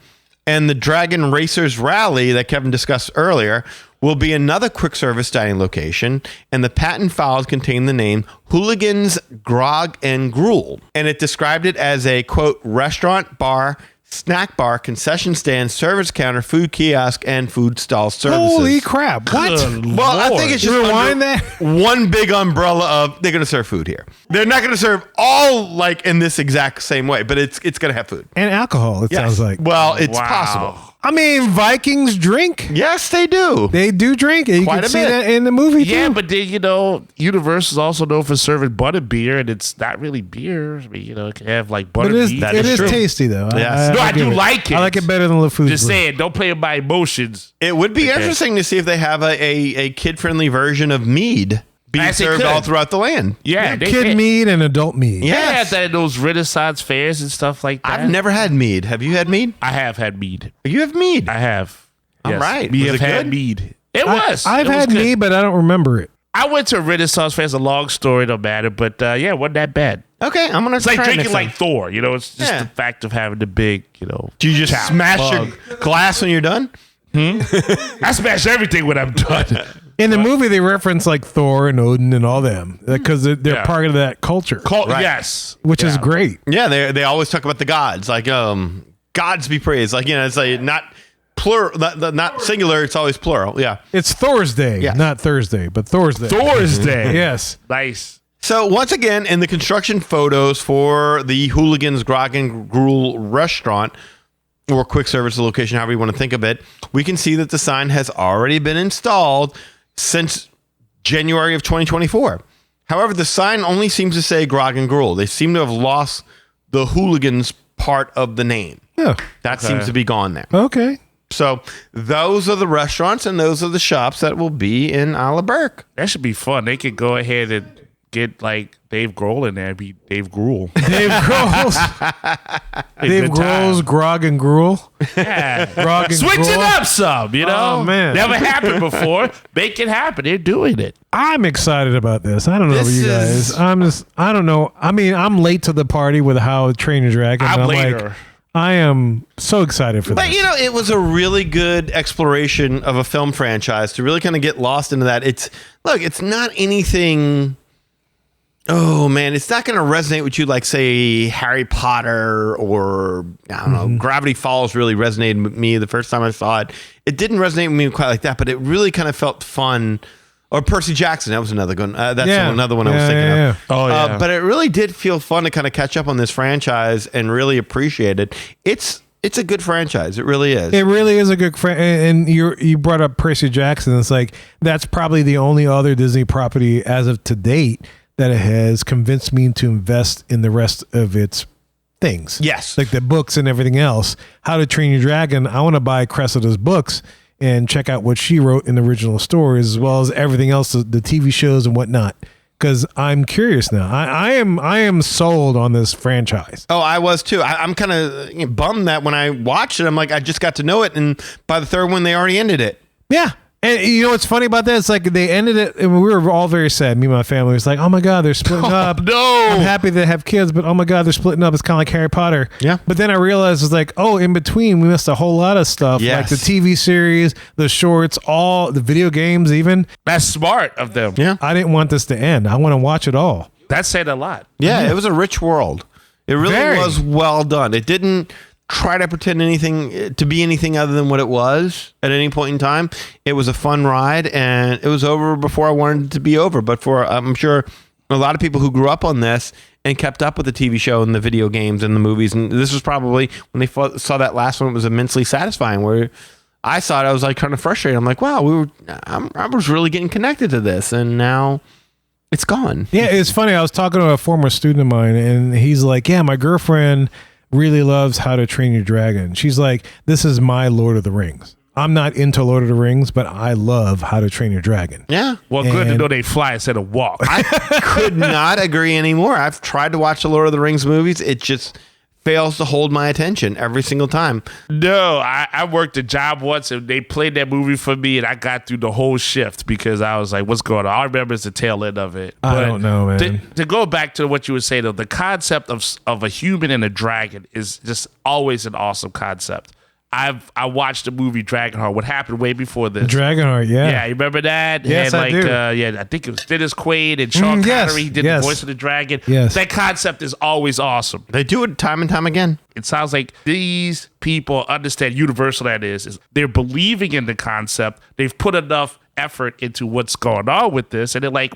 and the Dragon Racers Rally that Kevin discussed earlier, will be another quick service dining location, and the patent files contain the name Hooligans Grog and Gruel, and it described it as a, quote, restaurant, bar, snack bar, concession stand, service counter, food kiosk, and food stall services. Holy crap. What? Well, I think it's just Rewind under that. one big umbrella of they're going to serve food here. They're not going to serve all like in this exact same way, but it's going to have food. And alcohol, it Yes. sounds like. Well, it's Wow. possible. I mean, Vikings drink. Yes, they do. They do drink. And you Quite can a see bit. that in the movie, too. Yeah, but then, you know, Universal is also known for serving butter beer, and it's not really beer. I mean, you know, it can have like butter But it is, meat. That it is is true. tasty, though. Yes. No, I give do like it. I like it better than LaFood's. Just saying, don't play with my emotions. It would be interesting to see if they have a kid-friendly version of mead being Yes, it served could. all throughout the land. Yeah, they Kid mead and adult mead. They have Yes. that at those Renaissance fairs and stuff like that. I've never had mead. Have you had mead? I have had mead. You have mead. I have. All Yes. right. We Was have it had good? mead. It was. I've It was had good. mead, but I don't remember it. I went to a Renaissance fair. It's a long story, don't matter. But yeah, it wasn't that bad. Okay, I'm gonna. It's like try it drinking next like time. Thor. You know, it's just Yeah. the fact of having the big, you know. Do you just chow smash bug. your glass when you're done? I smash everything when I'm done. In the movie, they reference like Thor and Odin and all them because they're Yeah. part of that culture, Right. Yes. which is Yeah. great. Yeah, they always talk about the gods, like gods be praised. Like, you know, it's like not plural, not singular. It's always plural. Yeah. It's Thor's Day, Yes. not Thursday, but Thor's Day. Thor's Day. Yes. Nice. So once again, in the construction photos for the Hooligans Grog and Gruel restaurant, or quick service location, however you want to think of it, we can see that the sign has already been installed since January of 2024. However, the sign only seems to say Grog and Gruel. They seem to have lost the Hooligans part of the name. Yeah. That seems to be gone there. Okay. So those are the restaurants and those are the shops that will be in Isle of Berk. That should be fun. They could go ahead and get like Dave Grohl in there and be Dave Gruel. Dave Grohl's Dave Good time. Grohl's Grog and Gruel. Yeah. Grog and Switch Gruel. it up some, you know? Oh, man. Never happened before. Make it happen. They're doing it. I'm excited about this. I don't know about This you is- guys. I don't know. I mean, I'm late to the party with How to Train Your Dragon. I'm and later. like, I am so excited for But this. you know, it was a really good exploration of a film franchise to really kind of get lost into that. It's not anything. Oh man, it's not going to resonate with you like, say, Harry Potter or I don't know. Gravity Falls really resonated with me the first time I saw it. It didn't resonate with me quite like that, but it really kind of felt fun. Or Percy Jackson, that was another one. That's Yeah. another one I was Yeah, thinking yeah, of. yeah. Oh, yeah. But it really did feel fun to kind of catch up on this franchise and really appreciate it. It's a good franchise. It really is. It really is a good and you brought up Percy Jackson. It's like that's probably the only other Disney property as of to date that has convinced me to invest in the rest of its things. Yes. Like the books and everything else. How to Train Your Dragon. I want to buy Cressida's books and check out what she wrote in the original stories, as well as everything else, the TV shows and whatnot. Because I'm curious now. I am sold on this franchise. Oh, I was too. I'm kind of bummed that when I watched it, I'm like, I just got to know it, and by the third one, they already ended it. Yeah. And you know what's funny about that? It's like they ended it, and we were all very sad. Me and my family was like, "Oh my god, they're splitting up." No, I'm happy they have kids, but oh my god, they're splitting up. It's kind of like Harry Potter. Yeah. But then I realized it's like, oh, in between, we missed a whole lot of stuff, Yes. like the TV series, the shorts, all the video games. Even that's smart of them. Yeah. I didn't want this to end. I want to watch it all. That said a lot. Yeah, it was a rich world. It really Very. was well done. It didn't try to pretend anything to be anything other than what it was at any point in time. It was a fun ride, and it was over before I wanted it to be over. But for I'm sure a lot of people who grew up on this and kept up with the TV show and the video games and the movies, and this was probably when they saw that last one, it was immensely satisfying. Where I saw it, I was like kind of frustrated. I'm like, wow, I was really getting connected to this, and now it's gone. Yeah, it's funny. I was talking to a former student of mine, and he's like, "Yeah, my girlfriend really loves How to Train Your Dragon." She's like, "This is my Lord of the Rings. I'm not into Lord of the Rings, but I love How to Train Your Dragon." Yeah. Well, good to And- know they fly instead of walk. I could not agree anymore. I've tried to watch the Lord of the Rings movies. It just fails to hold my attention every single time. No, I worked a job once and they played that movie for me and I got through the whole shift because I was like, what's going on? All I remember is the tail end of it. I don't know, man. To go back to what you were saying, though, the concept of a human and a dragon is just always an awesome concept. I watched the movie Dragonheart. What happened way before this? Dragonheart, yeah. Yeah, you remember that? Yes, I do. I think it was Dennis Quaid and Sean yes, Connery. He did yes. the voice of the dragon. Yes. That concept is always awesome. They do it time and time again. It sounds like these people understand Universal, that is they're believing in the concept. They've put enough effort into what's going on with this, and they're like,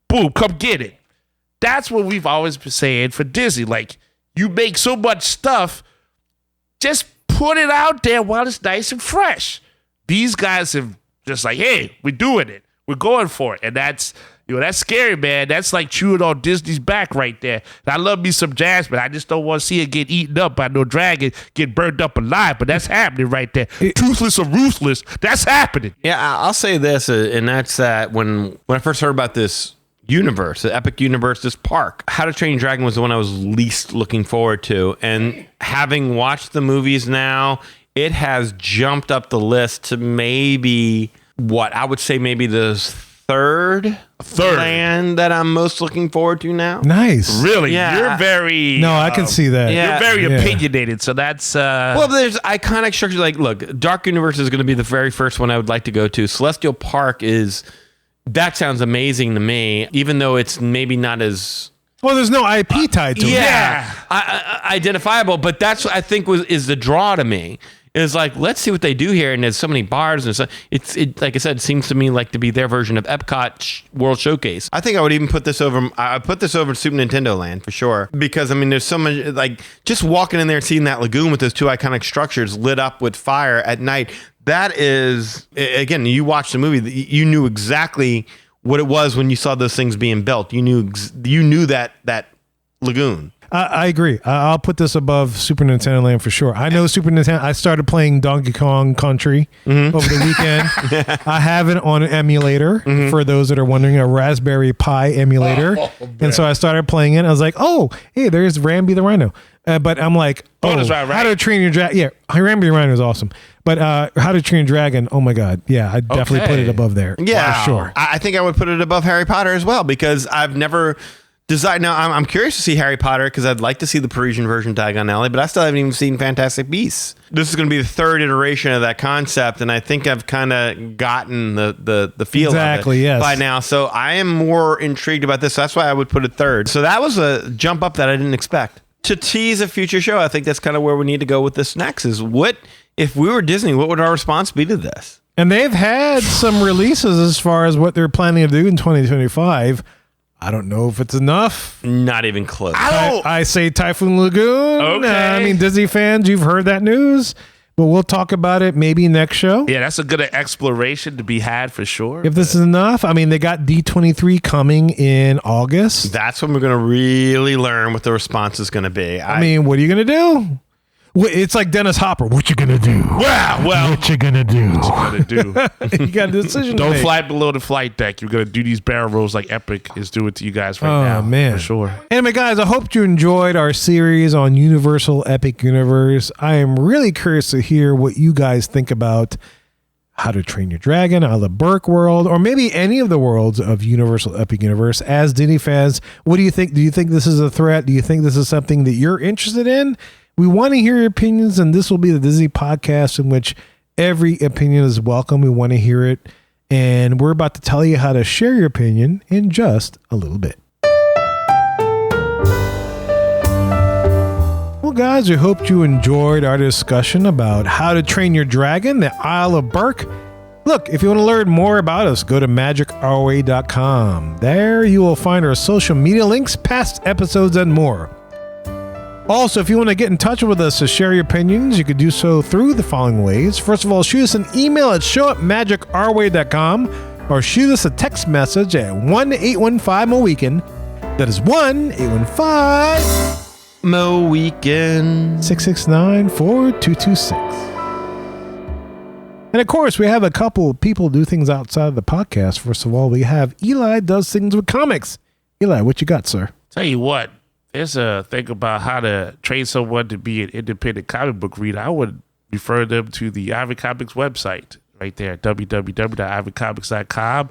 boom, come get it. That's what we've always been saying for Disney. Like, you make so much stuff, just put it out there while it's nice and fresh. These guys have just like, hey, we're doing it. We're going for it. And that's scary, man. That's like chewing on Disney's back right there. And I love me some Jasmine. I just don't want to see it get eaten up by no dragon, get burned up alive. But that's happening right there. Toothless or ruthless, that's happening. Yeah, I'll say this, and that's that when I first heard about this universe, the epic universe, this park, How to Train Your Dragon was the one I was least looking forward to. And having watched the movies now, it has jumped up the list to maybe what I would say maybe the third land that I'm most looking forward to now. Nice. Really? Yeah. You're very... No, I can see that. yeah. You're very Yeah. opinionated, so that's... Well, there's iconic structures. Like, look, Dark Universe is going to be the very first one I would like to go to. Celestial Park is... That sounds amazing to me, even though it's maybe not as... Well, there's no IP tied to it. Yeah. identifiable, but that's what I think is the draw to me. Is like, let's see what they do here, and there's so many bars and stuff. It like I said, it seems to me like to be their version of Epcot World Showcase. I think I would even put this over. I put this over Super Nintendo Land for sure, because I mean, there's so much, like just walking in there and seeing that lagoon with those two iconic structures lit up with fire at night. That is, again, you watched the movie, you knew exactly what it was when you saw those things being built. You knew that lagoon. I agree. I'll put this above Super Nintendo Land for sure. I know Super Nintendo. I started playing Donkey Kong Country over the weekend. I have it on an emulator, for those that are wondering, a Raspberry Pi emulator. And so I started playing it. I was like, oh, hey, there's Rambi the Rhino. But I'm like, Bonus round, right? How to Train Your Dragon. Yeah, Rambi the Rhino is awesome. But How to Train Your Dragon, oh my God. Yeah, I'd definitely put it above there. Yeah, for sure. I think I would put it above Harry Potter as well, because I've never designed. Now I'm curious to see Harry Potter, because I'd like to see the Parisian version Diagon Alley, but I still haven't even seen Fantastic Beasts. This is going to be the third iteration of that concept, and I think I've kind of gotten the feel Exactly, of it yes. by now. So I am more intrigued about this. So that's why I would put it third. So that was a jump up that I didn't expect. To tease a future show, I think that's kind of where we need to go with this next. Is what if we were Disney? What would our response be to this? And they've had some releases as far as what they're planning to do in 2025. I don't know if it's enough. Not even close. I say Typhoon Lagoon. Okay. I mean, Disney fans, you've heard that news, but we'll talk about it maybe next show. Yeah, that's a good exploration to be had for sure. If this is enough, I mean, they got D23 coming in August. That's when we're going to really learn what the response is going to be. I mean, what are you going to do? It's like Dennis Hopper. What you going to do? Wow, well, What you going to do? what to do? You got a decision to Don't make. fly below the flight deck. You're gonna do these barrel rolls like Epic is doing to you guys right now. Oh, man. for sure. Anyway, guys, I hope you enjoyed our series on Universal Epic Universe. I am really curious to hear what you guys think about How to Train Your Dragon, a la Berk world, or maybe any of the worlds of Universal Epic Universe. As Disney fans, what do you think? Do you think this is a threat? Do you think this is something that you're interested in? We want to hear your opinions, and this will be the Disney podcast in which every opinion is welcome. We want to hear it, and we're about to tell you how to share your opinion in just a little bit. Well, guys, we hope you enjoyed our discussion about How to Train Your Dragon, the Isle of Berk. Look, if you want to learn more about us, go to magicourway.com. There you will find our social media links, past episodes, and more. Also, if you want to get in touch with us to share your opinions, you can do so through the following ways. First of all, shoot us an email at show@magicourway.com or shoot us a text message at 1-815-MOWEEKEND. That is 1-815- Mo Weekend 669-4226. And of course, we have a couple of people do things outside of the podcast. First of all, we have Eli does things with comics. Eli, what you got, sir? Tell you what, there's a thing about how to train someone to be an independent comic book reader. I would refer them to the Ivory Comics website right there, www.ivorycomics.com.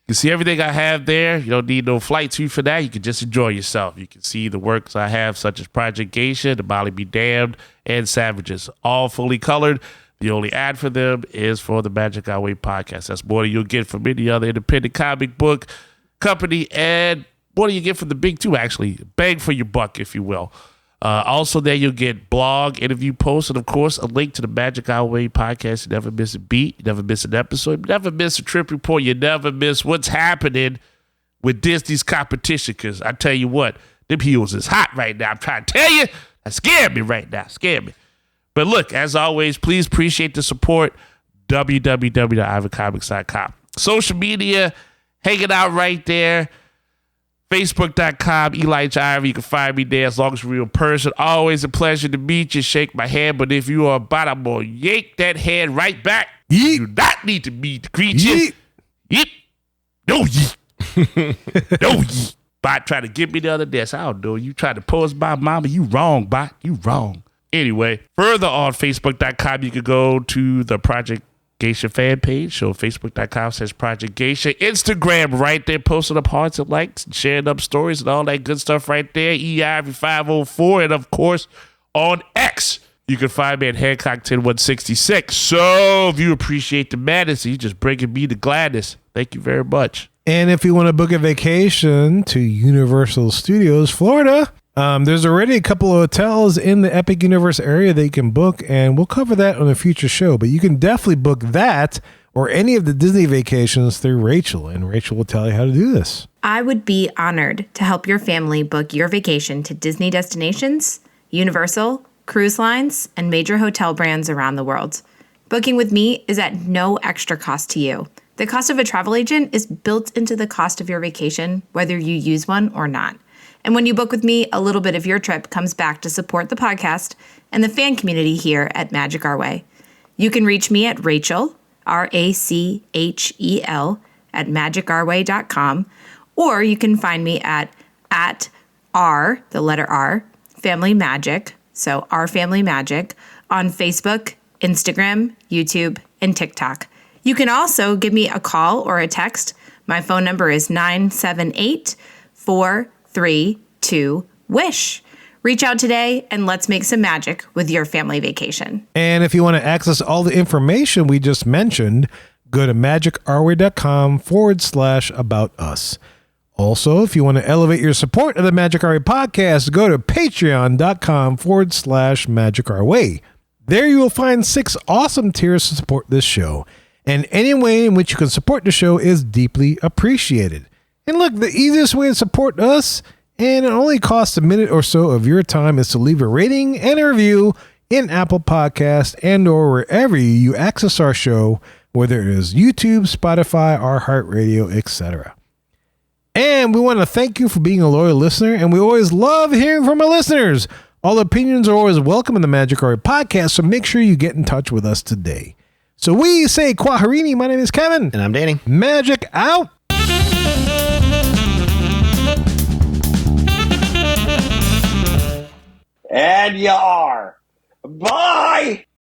You can see everything I have there. You don't need no flight suit for that. You can just enjoy yourself. You can see the works I have, such as Project Geisha, The Molly Be Damned, and Savages, all fully colored. The only ad for them is for the Magic Our Way podcast. That's more than you'll get from any other independent comic book company, and more than you get from the big two, actually. Bang for your buck, if you will. Also, there you'll get blog, interview posts, and of course, a link to the Magic Our Way podcast. You never miss a beat. You never miss an episode. You never miss a trip report. You never miss what's happening with Disney's competition. Because I tell you what, them heels is hot right now. I'm trying to tell you. That scared me right now. Scared me. But look, as always, please appreciate the support. www.ivorycomics.com. Social media, hanging out right there. Facebook.com, Elijah Ivy. You can find me there as long as you're a real person. Always a pleasure to meet you. Shake my hand. But if you are about, I'm going to yank that hand right back. Yeet. You do not need to meet the creature. Yeet. Yeet. No yeet. No yeet. Bot tried to get me the other day. I said, I don't know. You tried to pose my mama. You wrong, bot. You wrong. Anyway, further on Facebook.com, you can go to the Project Geisha fan page. So Facebook.com/Project Geisha. Instagram right there, posting up hearts and likes and sharing up stories and all that good stuff right there. EIV504. And of course, on X, you can find me at Hancock 10166. So if you appreciate the madness, you just bringing me the gladness. Thank you very much. And if you want to book a vacation to Universal Studios, Florida, there's already a couple of hotels in the Epic Universe area that you can book, and we'll cover that on a future show. But you can definitely book that or any of the Disney vacations through Rachel, and Rachel will tell you how to do this. I would be honored to help your family book your vacation to Disney destinations, Universal, cruise lines, and major hotel brands around the world. Booking with me is at no extra cost to you. The cost of a travel agent is built into the cost of your vacation, whether you use one or not. And when you book with me, a little bit of your trip comes back to support the podcast and the fan community here at Magic Our Way. You can reach me at Rachel, Rachel, at magicourway.com, or you can find me at R, the letter R, Family Magic, so Our Family Magic, on Facebook, Instagram, YouTube, and TikTok. You can also give me a call or a text. My phone number is 978-432-WISH. Reach out today and let's make some magic with your family vacation. And if you want to access all the information we just mentioned, go to magicourway.com/about us. Also, if you want to elevate your support of the Magic Our Way podcast, go to patreon.com/Magic Our Way. There you will find 6 awesome tiers to support this show. And any way in which you can support the show is deeply appreciated. And look, the easiest way to support us, and it only costs a minute or so of your time, is to leave a rating and a review in Apple Podcasts and or wherever you access our show, whether it is YouTube, Spotify, iHeartRadio, etc. And we want to thank you for being a loyal listener, and we always love hearing from our listeners. All opinions are always welcome in the Magic Our Way podcast, so make sure you get in touch with us today. So we say Kwaharini. My name is Kevin. And I'm Danny. Magic out. And you are. Bye!